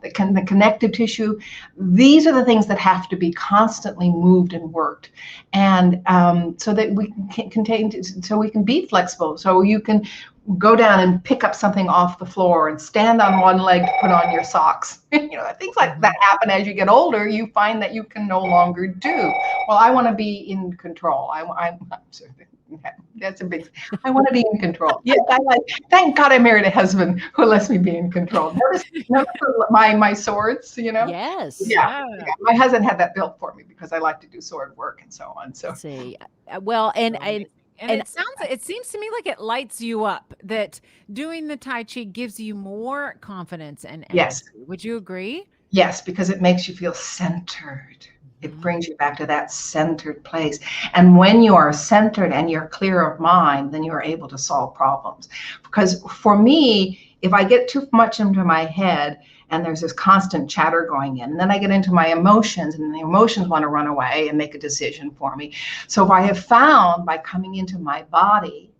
the connective tissue. These are the things that have to be constantly moved and worked. And so that we can be flexible. So you can go down and pick up something off the floor and stand on one leg to put on your socks. Things like that happen as you get older. You find that you can no longer do. Well, I want to be in control. I'm sorry. That's a big. I want to be in control. Yes, thank God I married a husband who lets me be in control. Notice my swords. Yes. Yeah. My husband had that built for me because I like to do sword work and so on. So Let's see, well, and it seems to me like it lights you up, that doing the Tai Chi gives you more confidence and energy. Yes. Would you agree? Yes, because it makes you feel centered. It brings you back to that centered place. And when you are centered and you're clear of mind, then you are able to solve problems. Because for me, if I get too much into my head and there's this constant chatter going in, and then I get into my emotions, and the emotions want to run away and make a decision for me. So if I have found, by coming into my body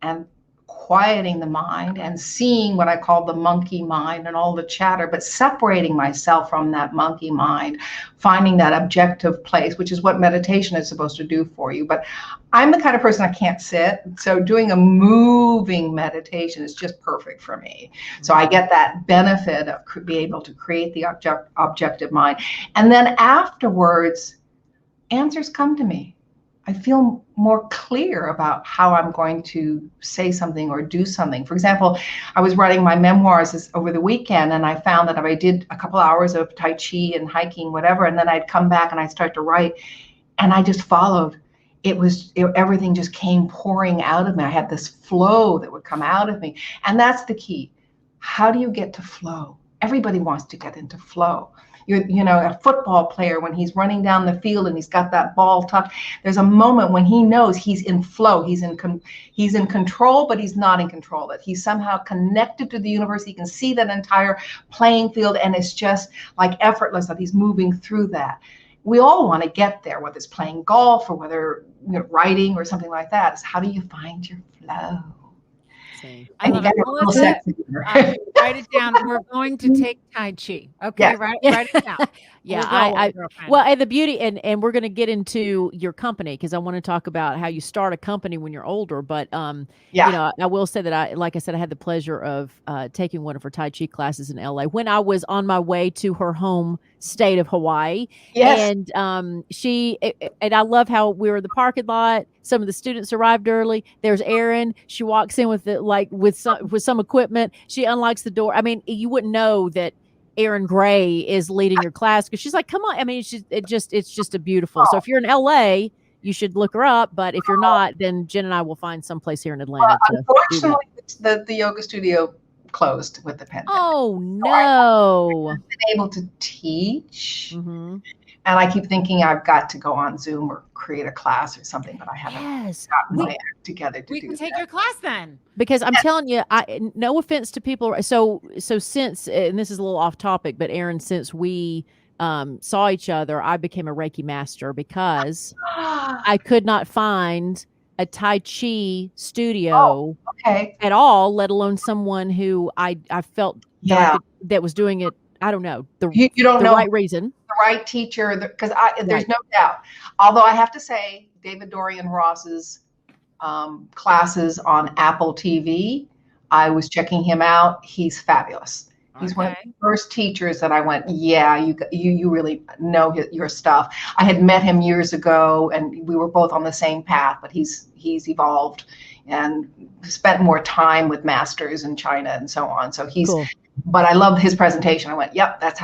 and quieting the mind and seeing what I call the monkey mind and all the chatter, but separating myself from that monkey mind, finding that objective place, which is what meditation is supposed to do for you. But I'm the kind of person I can't sit. So doing a moving meditation is just perfect for me. So I get that benefit of being able to create the objective mind. And then afterwards, answers come to me. I feel more clear about how I'm going to say something or do something. For example, I was writing my memoirs over the weekend, and I found that if I did a couple hours of Tai Chi and hiking, whatever, and then I'd come back and I'd start to write, and I just followed. Everything just came pouring out of me. I had this flow that would come out of me. And that's the key. how do you get to flow? Everybody wants to get into flow. A football player, when he's running down the field and he's got that ball tucked, there's a moment when he knows he's in flow. He's in control, but he's not in control. That he's somehow connected to the universe. He can see that entire playing field, and it's just like effortless that he's moving through that. We all want to get there, whether it's playing golf or whether writing or something like that. Is how do you find your flow? I love it. Melissa, write it down. We're going to take Tai Chi. Okay, yes. Write it down. Yeah, well, and the beauty, and we're going to get into your company because I want to talk about how you start a company when you're older. But I will say that like I said, I had the pleasure of taking one of her Tai Chi classes in LA when I was on my way to her home state of Hawaii. Yes. And and I love how we were in the parking lot. Some of the students arrived early. There's Erin. She walks in with some equipment. She unlocks the door. I mean, you wouldn't know that Erin Gray is leading your class because she's like, come on. I mean, it's just a beautiful. So if you're in LA, you should look her up. But if you're not, then Jen and I will find someplace here in Atlanta. Unfortunately, the yoga studio closed with the pandemic. Oh no! So I've been able to teach, and I keep thinking I've got to go on Zoom or create a class or something, but I haven't gotten my act together to do that. We can take your class then. Because I'm telling you, no offense to people. So since, and this is a little off topic, but Erin, since we saw each other, I became a Reiki master because I could not find a Tai Chi studio at all, let alone someone who I felt that was doing it. I don't know you don't know right reason, the right teacher, because there's no doubt. Although I have to say, David Dorian Ross's classes on Apple TV, I was checking him out. He's fabulous. He's one of the first teachers that I went, you really know your stuff. I had met him years ago, and we were both on the same path, but he's evolved and spent more time with masters in China and so on. So he's cool. But I loved his presentation. I went, yep, that's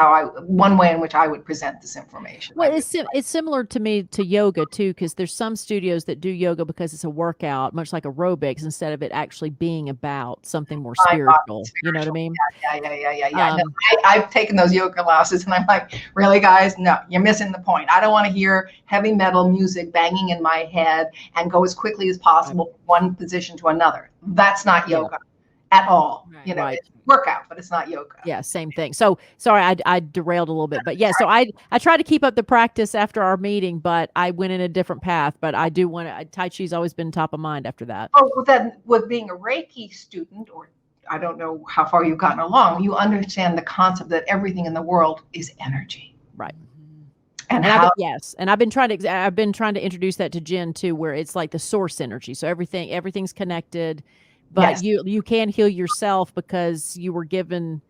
one way in which I would present this information. Well, it's similar to me to yoga too, because there's some studios that do yoga because it's a workout, much like aerobics, instead of it actually being about something more spiritual. You know what I mean? Yeah. No, I've taken those yoga classes and I'm like, really guys? No, you're missing the point. I don't want to hear heavy metal music banging in my head and go as quickly as possible from one position to another. That's not yoga at all. Right. It's workout, but it's not yoga. Yeah, same thing. So sorry, I derailed a little bit, but so I try to keep up the practice after our meeting, but I went in a different path. But I do want to. Tai Chi's always been top of mind after that. Oh, well, then with being a Reiki student, or I don't know how far you've gotten along, you understand the concept that everything in the world is energy. Right. And I've been trying to introduce that to Jen too, where it's like the source energy. So everything's connected. But you can heal yourself because you were given,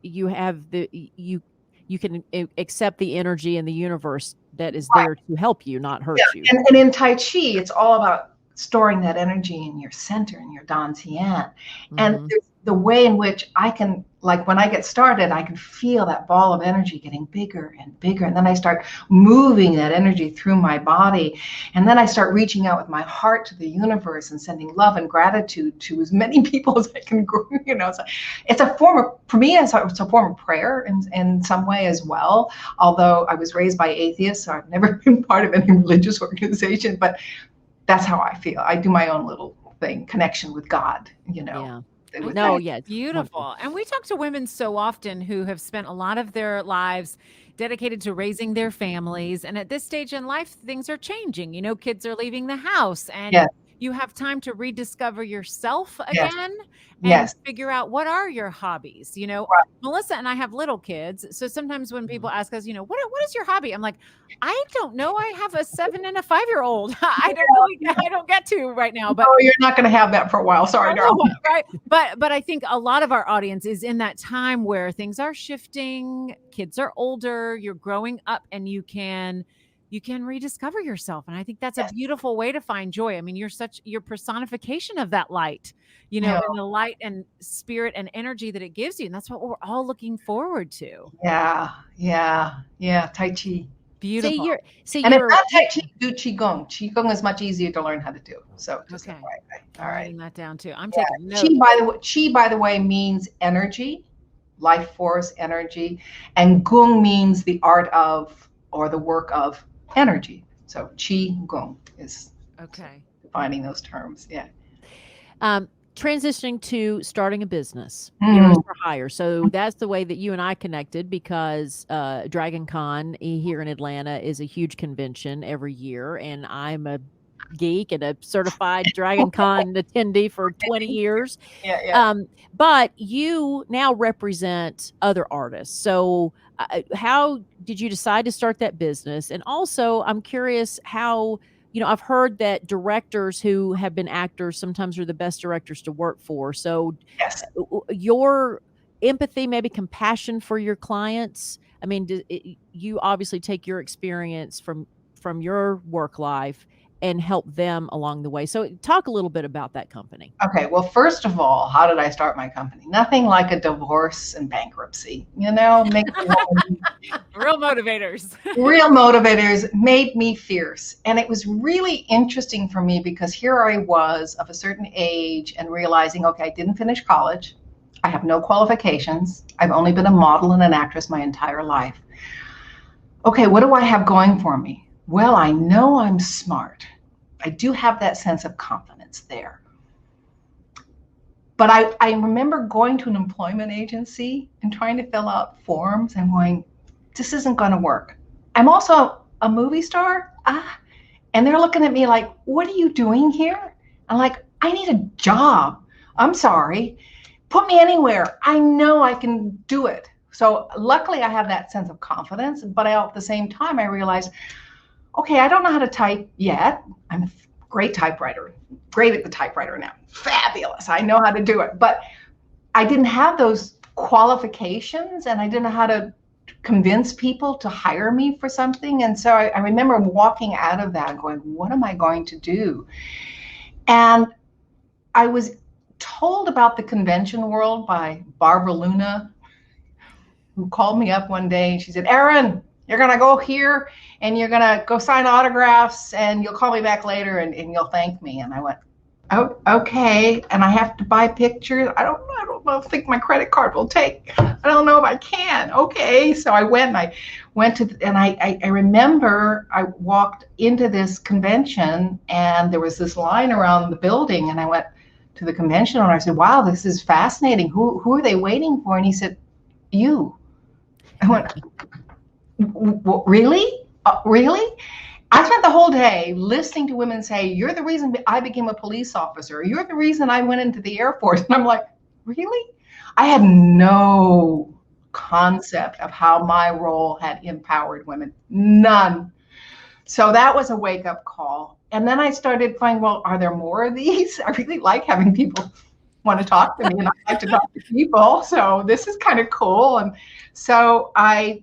you can accept the energy in the universe that is there to help you, not hurt you. And in Tai Chi, it's all about storing that energy in your center, in your dantian. And the way in which I can, like when I get started, I can feel that ball of energy getting bigger and bigger. And then I start moving that energy through my body. And then I start reaching out with my heart to the universe and sending love and gratitude to as many people as I can grow. So it's a form of, for me, it's a form of prayer in some way as well. Although I was raised by atheists, so I've never been part of any religious organization, but that's how I feel. I do my own little thing, connection with God, Yeah. It's beautiful. Wonderful. And we talk to women so often who have spent a lot of their lives dedicated to raising their families. And at this stage in life, things are changing. Kids are leaving the house and you have time to rediscover yourself again and figure out what are your hobbies. Melissa and I have little kids. So sometimes when people ask us, what is your hobby? I'm like, I don't know. I have a 7 and a 5-year-old. I don't get to right now. But you're not going to have that for a while. Sorry, girl. Right. But I think a lot of our audience is in that time where things are shifting. Kids are older. You're growing up, and you can rediscover yourself. And I think that's a beautiful way to find joy. I mean, you're personification of that light, and the light and spirit and energy that it gives you. And that's what we're all looking forward to. Yeah. Tai Chi. Beautiful. And if not Tai Chi, do Qigong. Qigong is much easier to learn how to do. So just okay. FYI. I'm All right. writing that down too. I'm taking notes. Qi, by the way, means energy, life force, energy. And Gung means the art of or the work of energy. So Qi Gung is defining those terms. Yeah. Transitioning to starting a business, Heroes for Hire. So that's the way that you and I connected, because Dragon Con here in Atlanta is a huge convention every year, and I'm a geek and a certified Dragon Con attendee for 20 years. Yeah. But you now represent other artists. So how did you decide to start that business? And also, I'm curious how, I've heard that directors who have been actors sometimes are the best directors to work for. So yes. Your empathy, maybe compassion for your clients. I mean, you obviously take your experience from your work life and help them along the way. So talk a little bit about that company. Okay. Well, first of all, how did I start my company? Nothing like a divorce and bankruptcy, Real motivators. Real motivators made me fierce. And it was really interesting for me because here I was of a certain age and realizing, okay, I didn't finish college. I have no qualifications. I've only been a model and an actress my entire life. Okay, what do I have going for me? Well, I know I'm smart. I do have that sense of confidence there. But I remember going to an employment agency and trying to fill out forms and going, this isn't going to work. I'm also a movie star. And they're looking at me like, what are you doing here? I'm like, I need a job. I'm sorry. Put me anywhere. I know I can do it. So luckily I have that sense of confidence, but at the same time I realized, okay, I don't know how to type yet. I'm a great typewriter, great at the typewriter now. Fabulous. I know how to do it. But I didn't have those qualifications and I didn't know how to convince people to hire me for something. And so I remember walking out of that and going, what am I going to do? And I was told about the convention world by Barbara Luna, who called me up one day and she said, Erin, you're going to go here and you're going to go sign autographs and you'll call me back later and you'll thank me. And I went, oh, okay. And I have to buy pictures. I don't think my credit card will take. I don't know if I can. Okay. So I went and I remember I walked into this convention and there was this line around the building and I went to the convention owner. I said, wow, this is fascinating. Who are they waiting for? And he said, you. I went, really? Really? I spent the whole day listening to women say, you're the reason I became a police officer. You're the reason I went into the Air Force. And I'm like, really? I had no concept of how my role had empowered women. None. So that was a wake-up call. And then I started finding, well, are there more of these? I really like having people want to talk to me and I like to talk to people. So this is kind of cool. And so I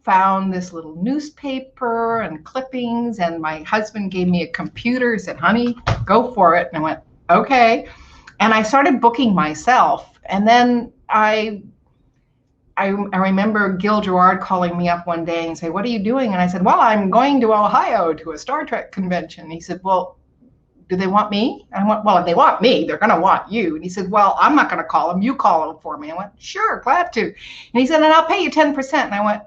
found this little newspaper and clippings and my husband gave me a computer, said, honey, go for it. And I went, okay. And I started booking myself. And then I remember Gil Gerard calling me up one day and say, what are you doing? And I said, well, I'm going to Ohio to a Star Trek convention. He said, well, do they want me? And I went, well, if they want me, they're going to want you. And he said, well, I'm not going to call them. You call them for me. I went, sure, glad to. And he said, and I'll pay you 10%. And I went,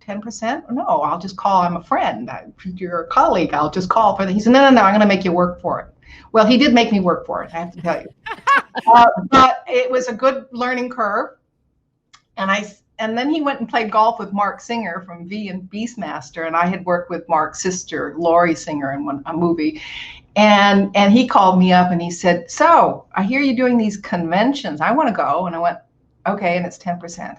10%? No, I'll just call. I'm a friend. You're a colleague. I'll just call for that. He said, no, I'm going to make you work for it. Well, he did make me work for it, I have to tell you. But it was a good learning curve. And then he went and played golf with Mark Singer from V and Beastmaster. And I had worked with Mark's sister, Laurie Singer, in a movie. And he called me up and he said, so I hear you doing these conventions. I want to go. And I went, okay. And it's 10%.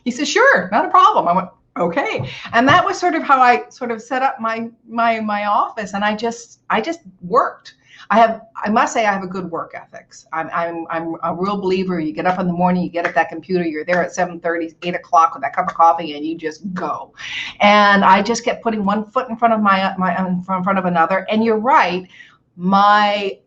He said, sure, not a problem. I went, okay. And that was sort of how I sort of set up my office. And I just worked. I must say I have a good work ethics. I'm a real believer. You get up in the morning, you get at that computer, you're there at 7:30, 8 o'clock with that cup of coffee, and you just go. And I just kept putting one foot in front of in front of another. And you're right, my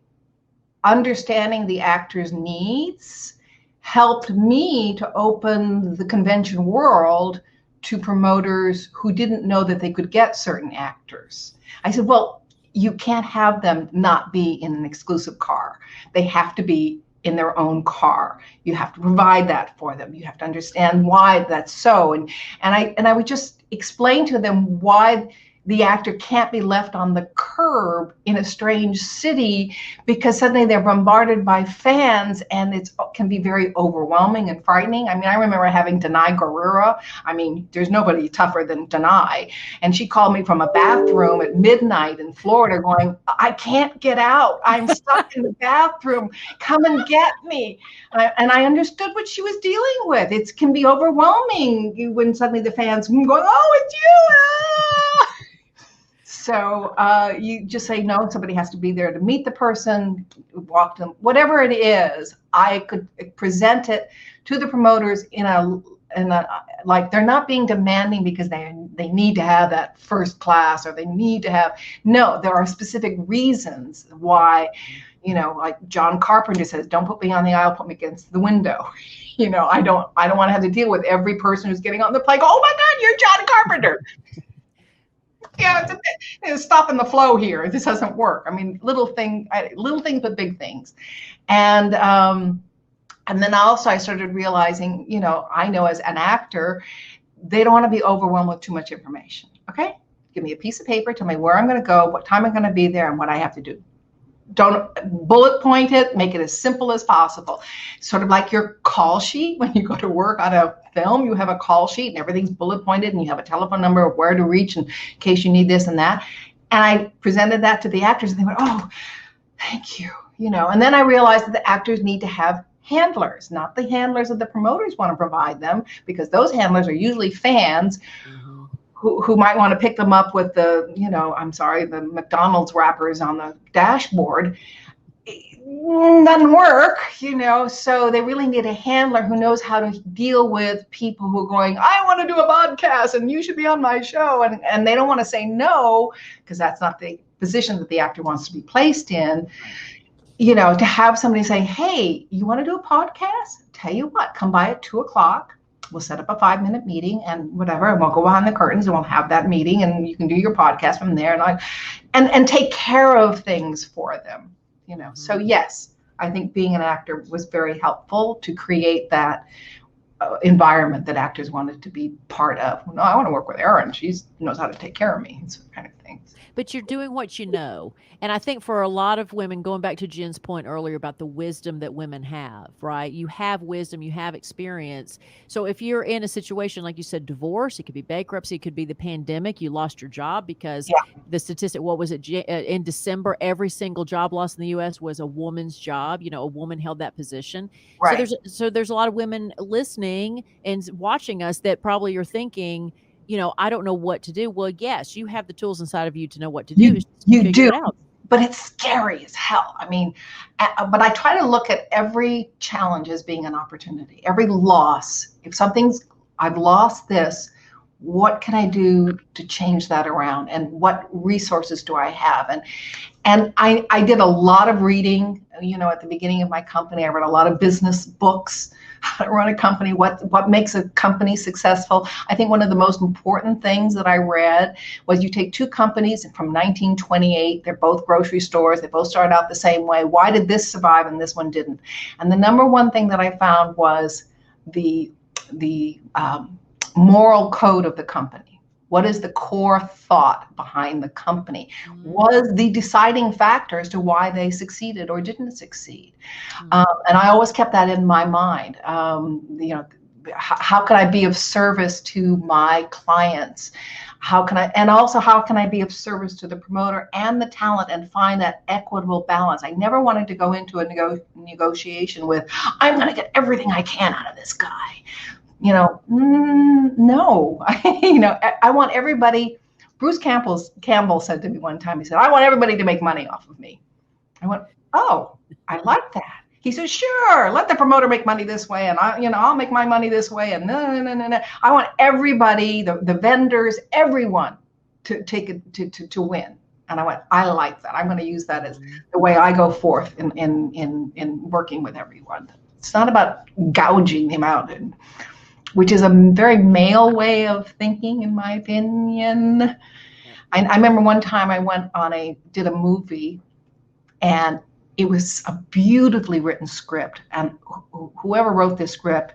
understanding the actor's needs helped me to open the convention world to promoters who didn't know that they could get certain actors. I said, well, you can't have them not be in an exclusive car. They have to be in their own car. You have to provide that for them. You have to understand why that's so. And I would just explain to them why the actor can't be left on the curb in a strange city, because suddenly they're bombarded by fans, and it can be very overwhelming and frightening. I mean, I remember having Denai Guerrera. I mean, there's nobody tougher than Denai. And she called me from a bathroom at midnight in Florida going, I can't get out. I'm stuck in the bathroom. Come and get me. And I understood what she was dealing with. It can be overwhelming when suddenly the fans going, oh, it's you. Ah! So you just say no, somebody has to be there to meet the person, walk them, whatever it is. I could present it to the promoters in a like they're not being demanding because they need to have that first class, or they need to have, no, there are specific reasons why, you know, like John Carpenter says, don't put me on the aisle, put me against the window. You know, I don't want to have to deal with every person who's getting on the plane. Oh my God, you're John Carpenter. Yeah, it's stopping the flow here. This doesn't work. I mean, little things, but big things. And then also I started realizing, you know, I know as an actor, they don't want to be overwhelmed with too much information. Okay, give me a piece of paper, tell me where I'm going to go, what time I'm going to be there, and what I have to do. Don't bullet point it, make it as simple as possible. Sort of like your call sheet when you go to work on a film, you have a call sheet and everything's bullet pointed, and you have a telephone number of where to reach in case you need this and that. And I presented that to the actors, and they went, oh, thank you. You know, and then I realized that the actors need to have handlers, not the handlers that the promoters want to provide them, because those handlers are usually fans. Mm-hmm. Who might want to pick them up with the, you know, I'm sorry, the McDonald's wrappers on the dashboard. It doesn't work, you know, so they really need a handler who knows how to deal with people who are going, I want to do a podcast and you should be on my show. And they don't want to say no, because that's not the position that the actor wants to be placed in. You know, to have somebody say, hey, you want to do a podcast? Tell you what, come by at 2:00. We'll set up a 5-minute meeting and whatever, and we'll go behind the curtains and we'll have that meeting, and you can do your podcast from there, and take care of things for them, you know. Mm-hmm. So yes, I think being an actor was very helpful to create that environment that actors wanted to be part of. No, I want to work with Erin. She knows how to take care of me, and so kind of things. But you're doing what you know. And I think for a lot of women, going back to Jen's point earlier about the wisdom that women have, right? You have wisdom, you have experience. So if you're in a situation, like you said, divorce, it could be bankruptcy, it could be the pandemic, you lost your job because the statistic, what was it, in December, every single job loss in the U.S. was a woman's job. You know, a woman held that position. Right. So there's a lot of women listening and watching us that probably are thinking, you know, I don't know what to do. Well, yes, you have the tools inside of you to know what to do. You do, but it's scary as hell. I mean, but I try to look at every challenge as being an opportunity, every loss. If I've lost this, what can I do to change that around? And what resources do I have? And I did a lot of reading, you know, at the beginning of my company. I read a lot of business books, how to run a company, what makes a company successful. I think one of the most important things that I read was you take two companies from 1928, they're both grocery stores, they both started out the same way. Why did this survive and this one didn't? And the number one thing that I found was the moral code of the company. What is the core thought behind the company? Was the deciding factor as to why they succeeded or didn't succeed. And I always kept that in my mind. You know, how can I be of service to my clients? How can I be of service to the promoter and the talent and find that equitable balance? I never wanted to go into a negotiation with, I'm going to get everything I can out of this guy. You know, no, you know, I want everybody. Bruce Campbell said to me one time, he said, I want everybody to make money off of me. I went, oh, I like that. He said, sure, let the promoter make money this way. And I'll make my money this way. And no. I want everybody, the vendors, everyone to take it, to win. And I went, I like that. I'm going to use that as the way I go forth in working with everyone. It's not about gouging them out. which is a very male way of thinking, in my opinion. Yep. I remember one time I did a movie, and it was a beautifully written script. And whoever wrote this script,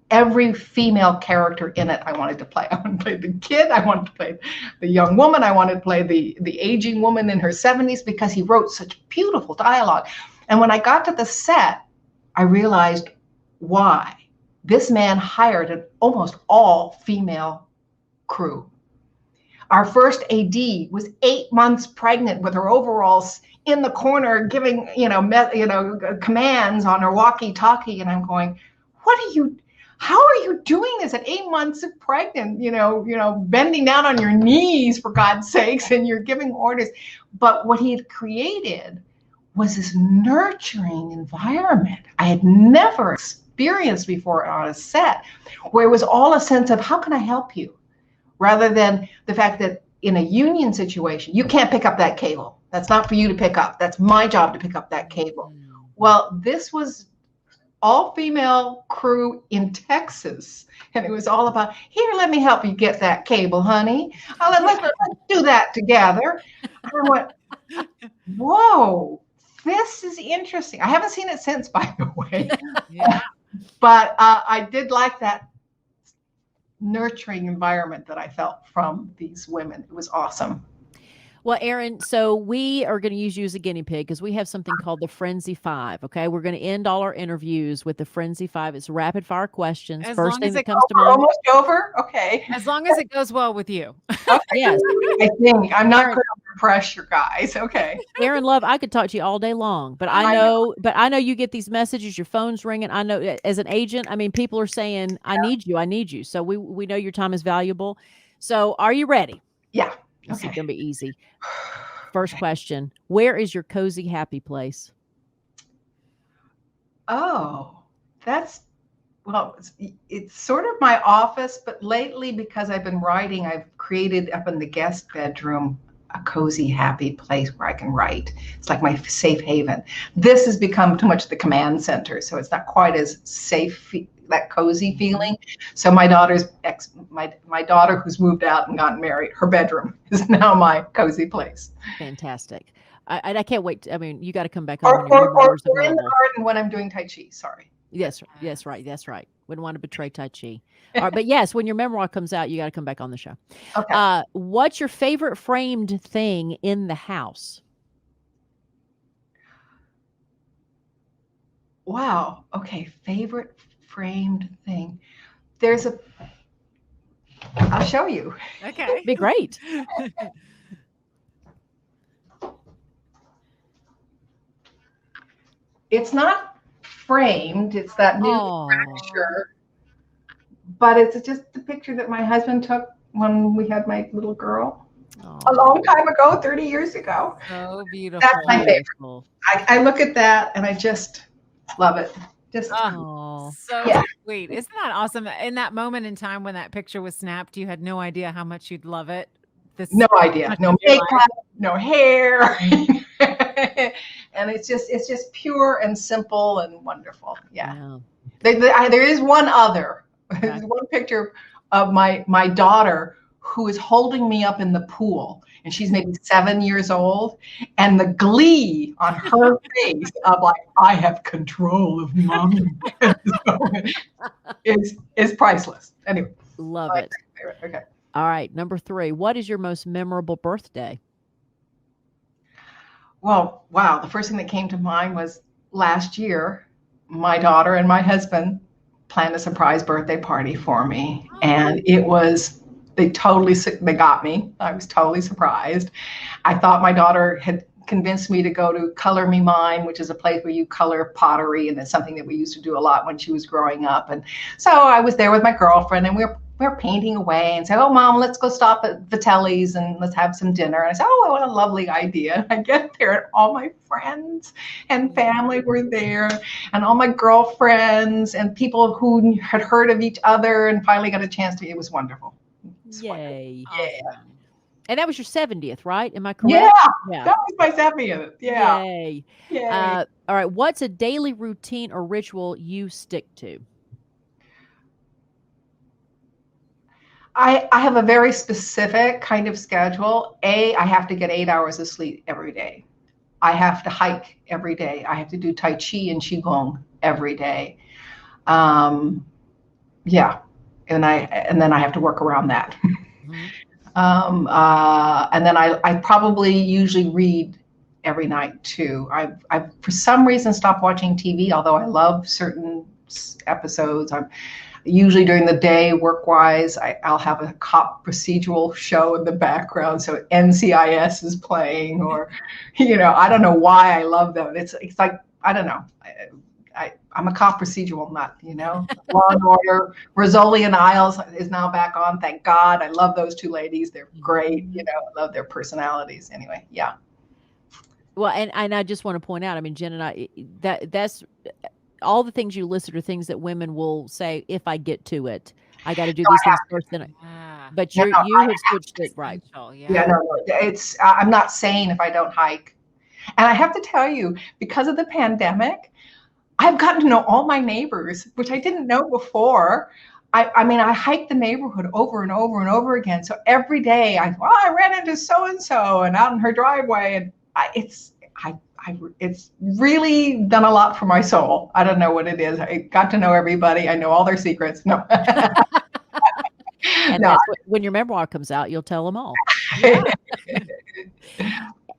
every female character in it I wanted to play. I wanted to play the kid, I wanted to play the young woman, I wanted to play the aging woman in her 70s, because he wrote such beautiful dialogue. And when I got to the set, I realized why. This man hired an almost all female crew. Our first AD was 8 months pregnant with her overalls in the corner giving, commands on her walkie-talkie. And I'm going, how are you doing this at 8 months of pregnant, bending down on your knees, for God's sakes, and you're giving orders. But what he had created was this nurturing environment I had never experienced before on a set, where it was all a sense of, how can I help you? Rather than the fact that in a union situation, you can't pick up that cable. That's not for you to pick up. That's my job to pick up that cable. Well, this was all female crew in Texas. And it was all about, here, let me help you get that cable, honey. Let's do that together. And I went, whoa, this is interesting. I haven't seen it since, by the way. Yeah. But I did like that nurturing environment that I felt from these women. It was awesome. Well, Erin, so we are going to use you as a guinea pig because we have something called the Friendzy 5. Okay, we're going to end all our interviews with the Friendzy 5. It's rapid fire questions. As First long thing as that it comes to mind. Almost over? Okay. As long as it goes well with you. Yes. I think I'm not good under pressure, guys. Okay. Erin Love, I could talk to you all day long, but I know you get these messages, your phone's ringing. I know as an agent, I mean, people are saying, I need you. So we know your time is valuable. So are you ready? Yeah. This is going to be easy. First question. Where is your cozy, happy place? Oh, it's sort of my office, but lately, because I've been writing, I've created up in the guest bedroom a cozy, happy place where I can write. It's like my safe haven. This has become too much the command center, so it's not quite as safe, that cozy feeling. So my daughter who's moved out and gotten married, her bedroom is now my cozy place. Fantastic. I can't wait. I mean, you got to come back on. Or in the garden when I'm doing Tai Chi. Sorry. Yes, right. That's right. Wouldn't want to betray Tai Chi. All right, but yes, when your memoir comes out, you got to come back on the show. Okay. What's your favorite framed thing in the house? Wow. Okay. Favorite framed thing. I'll show you. Okay. Be great. It's not framed. It's that new picture, but it's just the picture that my husband took when we had my little girl a long time ago, 30 years ago. So beautiful. That's my favorite. I look at that and I just love it. Just so sweet. Isn't that awesome? In that moment in time when that picture was snapped, you had no idea how much you'd love it. No idea. No makeup, no hair. And it's just pure and simple and wonderful. Yeah. There is one other. Okay. There's one picture of my daughter who is holding me up in the pool, and she's maybe 7 years old, and the glee on her face of like, I have control of mommy is priceless. Anyway. Love it. Okay. All right. Number 3. What is your most memorable birthday? Well, wow. The first thing that came to mind was last year, my daughter and my husband planned a surprise birthday party for me. And they got me. I was totally surprised. I thought my daughter had convinced me to go to Color Me Mine, which is a place where you color pottery. And it's something that we used to do a lot when she was growing up. And so I was there with my girlfriend, and we were painting away, and say, oh, Mom, let's go stop at Vitelli's and let's have some dinner. And I said, oh, what a lovely idea. And I get there and all my friends and family were there, and all my girlfriends and people who had heard of each other and finally got a chance to. It was wonderful. Yay. Yeah. And that was your 70th, right? Am I correct? Yeah. That was my 70th. Yeah. Yay. Yay. All right. What's a daily routine or ritual you stick to? I have a very specific kind of schedule. I have to get 8 hours of sleep every day. I have to hike every day. I have to do Tai Chi and Qigong every day. Um, yeah. And then I have to work around that. Mhm. And then I probably usually read every night too. I've for some reason stopped watching TV, although I love certain episodes. I'm usually during the day, work-wise, I'll have a cop procedural show in the background, so NCIS is playing, or I don't know why I love them. It's like I don't know. I'm a cop procedural nut, Law and Order. Rizzoli and Isles is now back on. Thank God. I love those two ladies. They're great. I love their personalities. Anyway, yeah. Well, and I just want to point out, I mean, Jen and I, that's all the things you listed are things that women will say, if I get to it, I got to do these things first. But you have switched it, right? Yeah, no, it's, I'm not saying if I don't hike. And I have to tell you, because of the pandemic, I've gotten to know all my neighbors, which I didn't know before. I mean, I hike the neighborhood over and over and over again. So every day I ran into so-and-so and out in her driveway. And it's really done a lot for my soul. I don't know what it is. I got to know everybody. I know all their secrets. No. And that's when your memoir comes out, you'll tell them all. Yeah.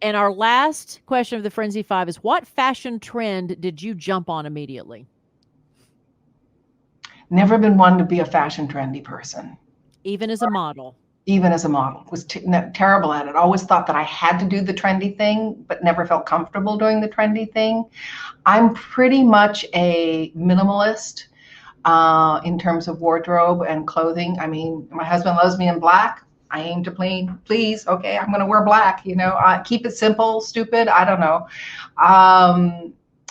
And our last question of the Friendzy 5 is, what fashion trend did you jump on immediately? Never been one to be a fashion trendy person. Even as a model? Even as a model. Was terrible at it. Always thought that I had to do the trendy thing, but never felt comfortable doing the trendy thing. I'm pretty much a minimalist in terms of wardrobe and clothing. I mean, my husband loves me in black. I aim to please. Okay, I'm going to wear black. Keep it simple, stupid. I don't know.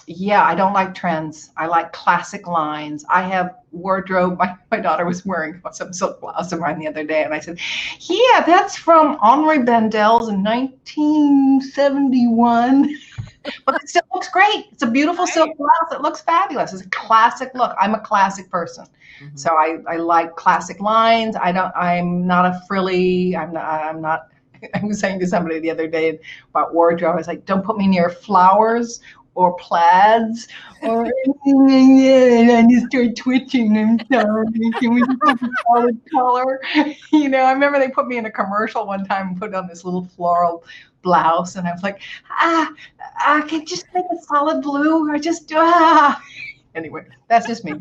Yeah, I don't like trends. I like classic lines. I have wardrobe. My daughter was wearing some silk blouse of mine the other day, and I said, yeah, that's from Henri Bendel's in 1971. But it still looks great. It's a beautiful silk blouse. It looks fabulous. It's a classic look. I'm a classic person. Mm-hmm. So I like classic lines. I'm not a frilly. I'm not. I was saying to somebody the other day about wardrobe, I was like, don't put me near flowers or plaids or anything. And I just start twitching. I'm sorry. Can we just have a solid color? I remember they put me in a commercial one time and put on this little floral blouse, and I was like, I can just make a solid blue. Anyway, that's just me.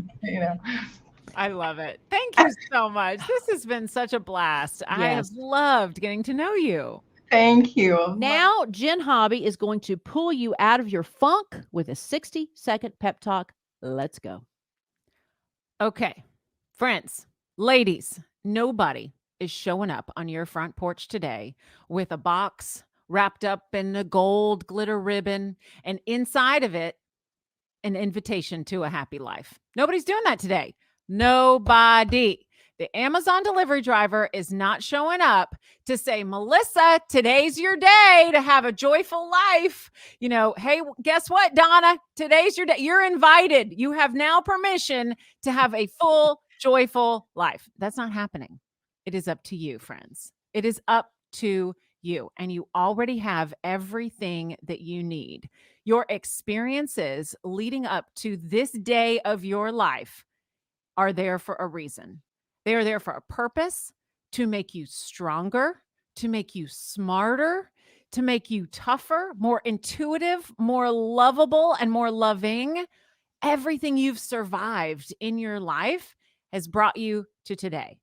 I love it. Thank you so much. This has been such a blast. Yes. I have loved getting to know you. Thank you. Now, Jen Hobby is going to pull you out of your funk with a 60-second pep talk. Let's go. Okay, friends, ladies, nobody is showing up on your front porch today with a box wrapped up in a gold glitter ribbon, and inside of it, an invitation to a happy life. Nobody's doing that today. Nobody. The Amazon delivery driver is not showing up to say, Melissa, today's your day to have a joyful life. Hey, guess what, Donna? Today's your day. You're invited. You have now permission to have a full, joyful life. That's not happening. It is up to you, friends. It is up to you. And you already have everything that you need. Your experiences leading up to this day of your life are there for a reason. They are there for a purpose, to make you stronger, to make you smarter, to make you tougher, more intuitive, more lovable, and more loving. Everything you've survived in your life has brought you to today.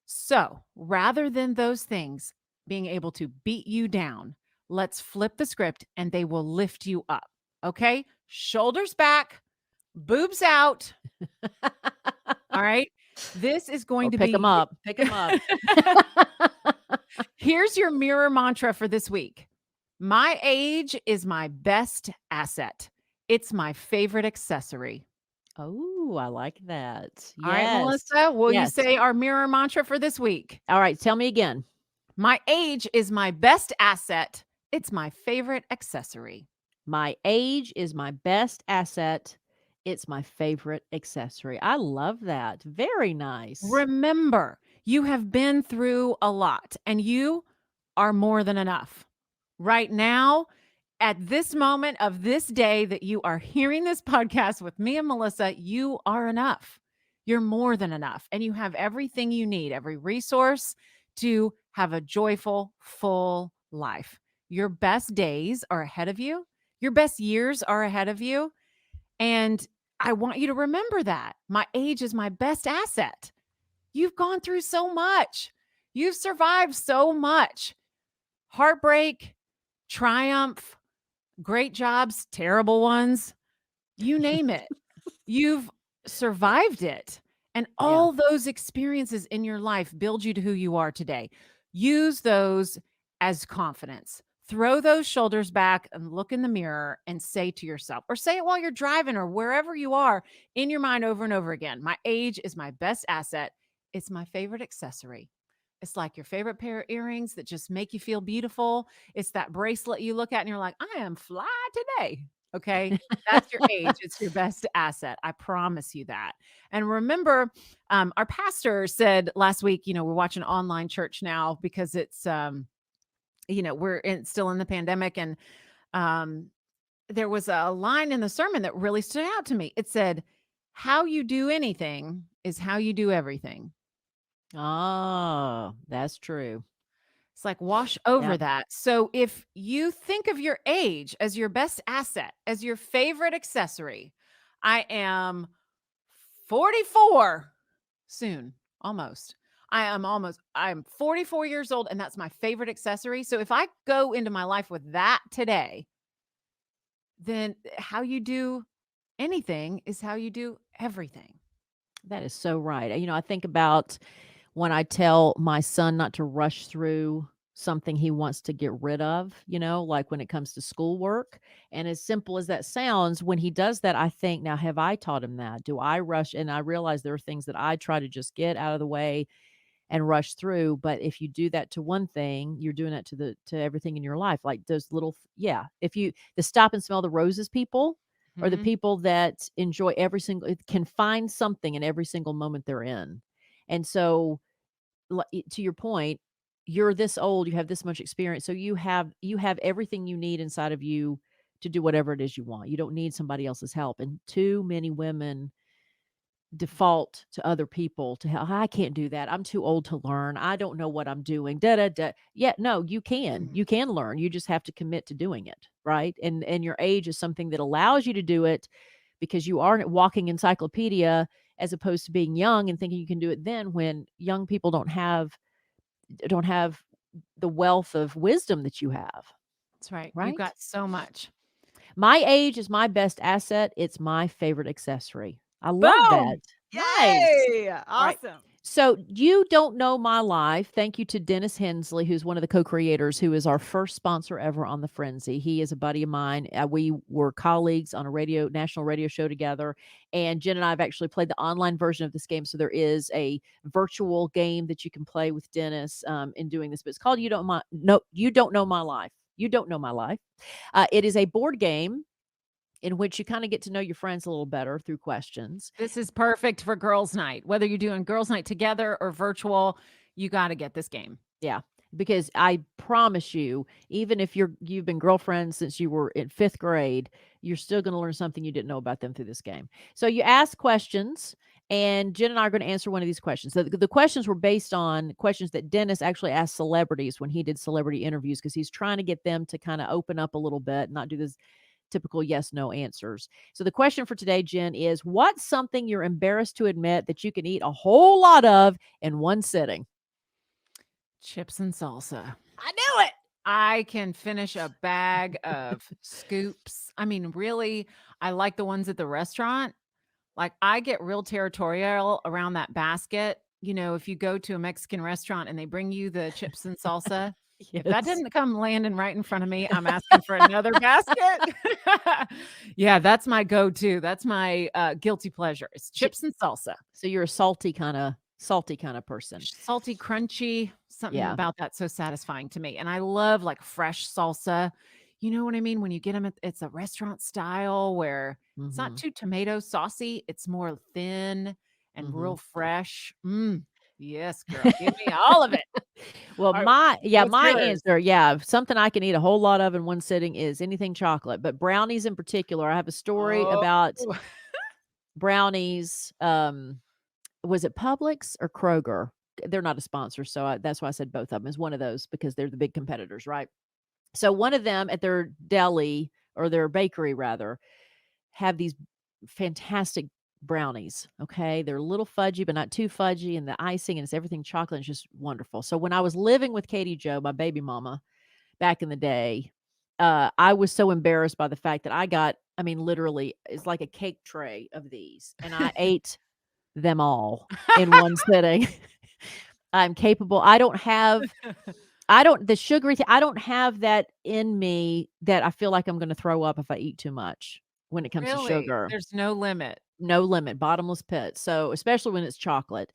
So rather than those things being able to beat you down, let's flip the script and they will lift you up. Okay? Shoulders back, boobs out. All right? This is going to pick be... them up. Pick them up. Here's your mirror mantra for this week. My age is my best asset. It's my favorite accessory. Oh, I like that. Yes. All right, Melissa, will you say our mirror mantra for this week? All right, tell me again. My age is my best asset. It's my favorite accessory. My age is my best asset. It's my favorite accessory. I love that. Very nice. Remember, You have been through a lot and you are more than enough. Right now, at this moment of this day that you are hearing this podcast with me and Melissa, you are enough. You're more than enough. And you have everything you need, every resource to have a joyful, full life. Your best days are ahead of you, your best years are ahead of you. And I want you to remember that. My age is my best asset. You've gone through so much, you've survived so much heartbreak, triumph, great jobs, terrible ones, you name it. You've survived it. And Yeah. all those experiences in your life build you to who you are today. Use those as confidence. Throw those shoulders back and look in the mirror and say to yourself, or say it while you're driving or wherever you are in your mind over and over again. My age is my best asset. It's my favorite accessory. It's like your favorite pair of earrings that just make you feel beautiful. It's that bracelet you look at and you're like, I am fly today. Okay. That's your age. It's your best asset. I promise you that. And remember, our pastor said last week, we're watching online church now because it's, still in the pandemic. And um, there was a line in the sermon that really stood out to me. It said, how you do anything is how you do everything. Oh, that's true. It's like wash over Yep. that. So if you think of your age as your best asset, as your favorite accessory, I am 44 soon, almost. I'm 44 years old, and that's my favorite accessory. So if I go into my life with that today, then how you do anything is how you do everything. That is so right. I think about when I tell my son not to rush through something he wants to get rid of, like when it comes to schoolwork. And as simple as that sounds, when he does that, I think, now, have I taught him that? Do I rush? And I realize there are things that I try to just get out of the way and rush through. But if you do that to one thing, you're doing that to everything in your life. Like those little, yeah. If you the stop and smell the roses people, or the Mhm. people that enjoy every single, can find something in every single moment they're in. And so, to your point, you're this old, you have this much experience, so you have everything you need inside of you to do whatever it is you want. You don't need somebody else's help. And too many women default to other people to help. I can't do that. I'm too old to learn. I don't know what I'm doing. Da da da. Yeah, no, you can. Mhm. You can learn. You just have to commit to doing it, right? And your age is something that allows you to do it because you aren't a walking encyclopedia, as opposed to being young and thinking you can do it then, when young people don't have the wealth of wisdom that you have, That's right. You've right? got so much. My age is my best asset. It's my favorite accessory. I love that. Boom. Nice. Yay. All right. Awesome. So, You Don't Know My Life. Thank you to Dennis Hensley, who's one of the co-creators, who is our first sponsor ever on the Friendzy. He is a buddy of mine. We were colleagues on a national radio show together. And Jen and I have actually played the online version of this game. So there is a virtual game that you can play with Dennis in doing this. But it's called You Don't Know My Life. You Don't Know My Life. It is a board game in which you kind of get to know your friends a little better through questions. This is perfect for girls' night. Whether you're doing girls' night together or virtual, you got to get this game. Yeah, because I promise you, even if you've been girlfriends since you were in 5th grade, you're still going to learn something you didn't know about them through this game. So you ask questions, and Jen and I are going to answer one of these questions. So the questions were based on questions that Dennis actually asked celebrities when he did celebrity interviews, because he's trying to get them to kind of open up a little bit, not do this typical yes no answers. So the question for today, Jen, is, what's something you're embarrassed to admit that you can eat a whole lot of in one sitting? Chips and salsa. I knew it. I can finish a bag of scoops. I mean, really, I like the ones at the restaurant. Like, I get real territorial around that basket. If you go to a Mexican restaurant and they bring you the chips and salsa, if that Yes. didn't come landing right in front of me, I'm asking for another basket. Yeah, that's my go-to. That's my guilty pleasure. It's Chi chips and salsa. So you're a salty kind of person. Salty, crunchy, something Yeah. about that so satisfying to me. And I love like fresh salsa. You know what I mean? When you get them, it's a restaurant style where it's not Mhm. too tomato saucy. It's more thin and real Mhm. fresh. Yes, girl. Give me all of it. Well, All right, my what's my yours? answer, something I can eat a whole lot of in one sitting is anything chocolate, but brownies in particular. I have a story Oh. about brownies. Was it Publix or Kroger? They're not a sponsor, so that's why I said both of them. Is one of those because they're the big competitors, right? So one of them at their deli or their bakery rather have these fantastic brownies. Okay. They're a little fudgy, but not too fudgy. And the icing and it's everything chocolate. And it's just wonderful. So when I was living with Katie Jo, my baby mama, back in the day, I was so embarrassed by the fact that I mean, literally, it's like a cake tray of these. And I ate them all in one sitting. I'm capable. The sugary thing, I don't have that in me that I feel like I'm gonna throw up if I eat too much when it comes to Really? sugar. There's no limit. No limit, bottomless pit. So, especially when it's chocolate.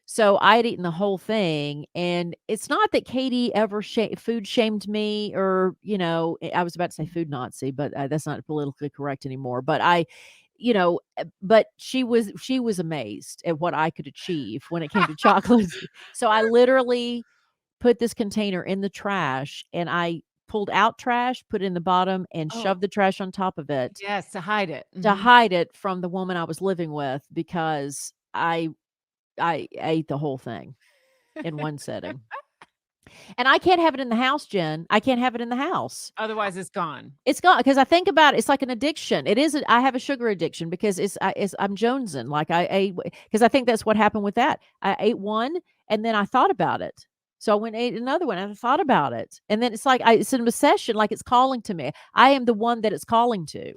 So, I had eaten the whole thing, and it's not that Katie ever food shamed me or, I was about to say food Nazi, but, that's not politically correct anymore, but but she was amazed at what I could achieve when it came to chocolates. So, I literally put this container in the trash and I pulled out trash, put it in the bottom, and Oh, shoved the trash on top of it yes, to hide it. to Mhm. hide it from the woman I was living with because I ate the whole thing in one sitting. And I can't have it in the house, Jen. I can't have it in the house. Otherwise, it's gone. It's gone because I think about it, it's like an addiction. It is. I have a sugar addiction because I'm jonesing. Like I ate because I think that's what happened with that. I ate one and then I thought about it. So I went and ate another one and I thought about it. And then it's like it's an obsession, like it's calling to me. I am the one that it's calling to.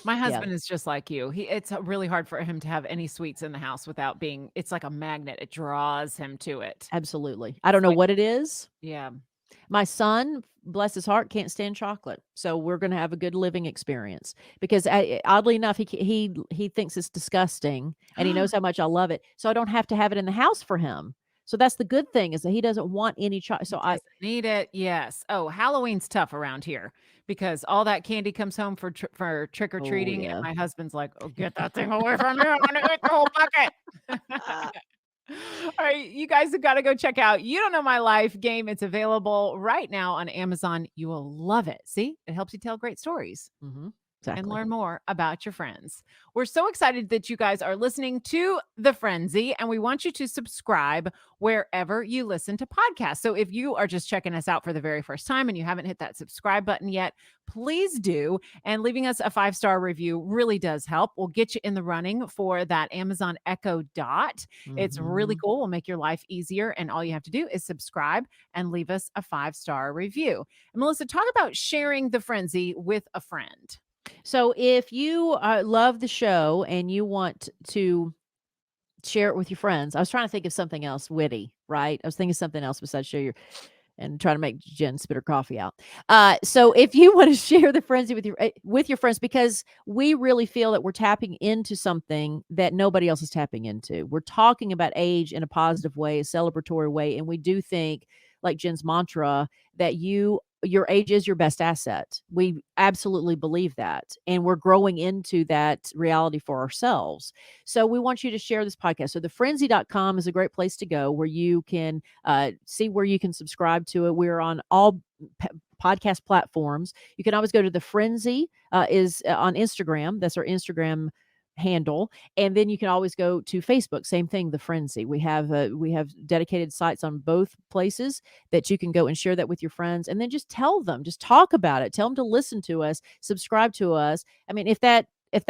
My Yeah, husband is just like you. It's really hard for him to have any sweets in the house without being it's like a magnet. It draws him to it. absolutely. I don't It's know like what it is. yeah. My son, bless his heart, can't stand chocolate, so we're gonna have a good living experience because, oddly enough, he thinks it's disgusting, and he knows how much I love it, so I don't have to have it in the house for him. So that's the good thing is that he doesn't want any He so I doesn't need it. Yes. Oh, Halloween's tough around here because all that candy comes home for trick or Oh, treating, and yeah. my husband's like, "Oh, get that thing away from me! I'm gonna eat the whole bucket." All right, you guys have got to go check out You Don't Know My Life game. It's available right now on Amazon. You will love it. See, it helps you tell great stories Mhm. and Exactly. learn more about your friends. We're so excited that you guys are listening to The Friendzy, and we want you to subscribe wherever you listen to podcasts. So if you are just checking us out for the very first time and you haven't hit that subscribe button yet, please do. And leaving us a 5-star review really does help. We'll get you in the running for that Amazon Echo Dot. It's really Mhm. cool. Will make your life easier. And all you have to do is subscribe and leave us a 5-star review. And Melissa, talk about sharing The Friendzy with a friend. So if you, love the show and you want to share it with your friends. I was trying to think of something else witty, right? I was thinking of something else besides share your and trying to make Jen spit her coffee out. So if you want to share the frenzy with your friends, because we really feel that we're tapping into something that nobody else is tapping into. We're talking about age in a positive way, a celebratory way, and we do think, like Jen's mantra, that your age is your best asset. We absolutely believe that, and we're growing into that reality for ourselves. So we want you to share this podcast. So thefrenzy.com is a great place to go where you can see where you can subscribe to it. We're on all podcast platforms. You can always go to the Friendzy is on Instagram. That's our Instagram handle, and then you can always go to Facebook. Same thing, the Friendzy. We have dedicated sites on both places that you can go and share that with your friends, and then just tell them, just talk about it. Tell them to listen to us, subscribe to us. I mean, if that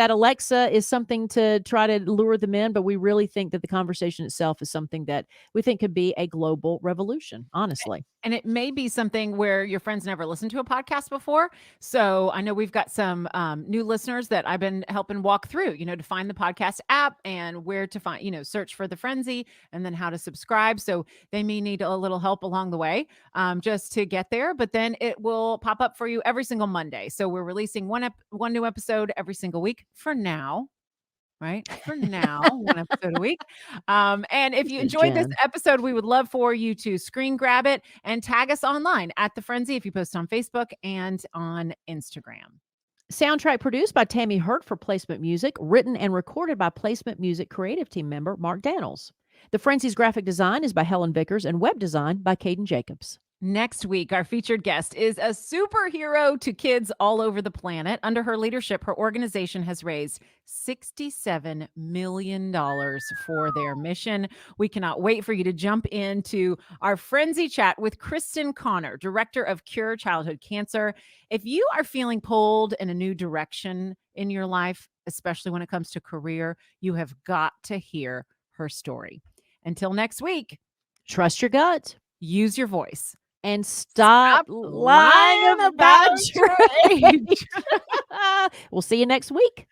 Alexa is something to try to lure them in, but we really think that the conversation itself is something that we think could be a global revolution, honestly. And it may be something where your friends never listened to a podcast before. So I know we've got some new listeners that I've been helping walk through, to find the podcast app and where to find, search for the Frenzy and then how to subscribe. So they may need a little help along the way just to get there. But then it will pop up for you every single Monday. So we're releasing one new episode every single week for now. Right? For now, one episode a week. And if This you is enjoyed this Jen. episode, we would love for you to screen grab it and tag us online at The Frenzy if you post on Facebook and on Instagram. Soundtrack produced by Tammy Hurt for Placement Music, written and recorded by Placement Music creative team member Mark Daniels. The Friendzy's graphic design is by Helen Vickers and web design by Caden Jacobs. Next week, our featured guest is a superhero to kids all over the planet. Under her leadership, her organization has raised $67 million for their mission. We cannot wait for you to jump into our Friendzy chat with Kristen Connor, Director of Cure Childhood Cancer. If you are feeling pulled in a new direction in your life, especially when it comes to career, you have got to hear her story. Until next week, trust your gut, use your voice, and stop lying about your age. We'll see you next week.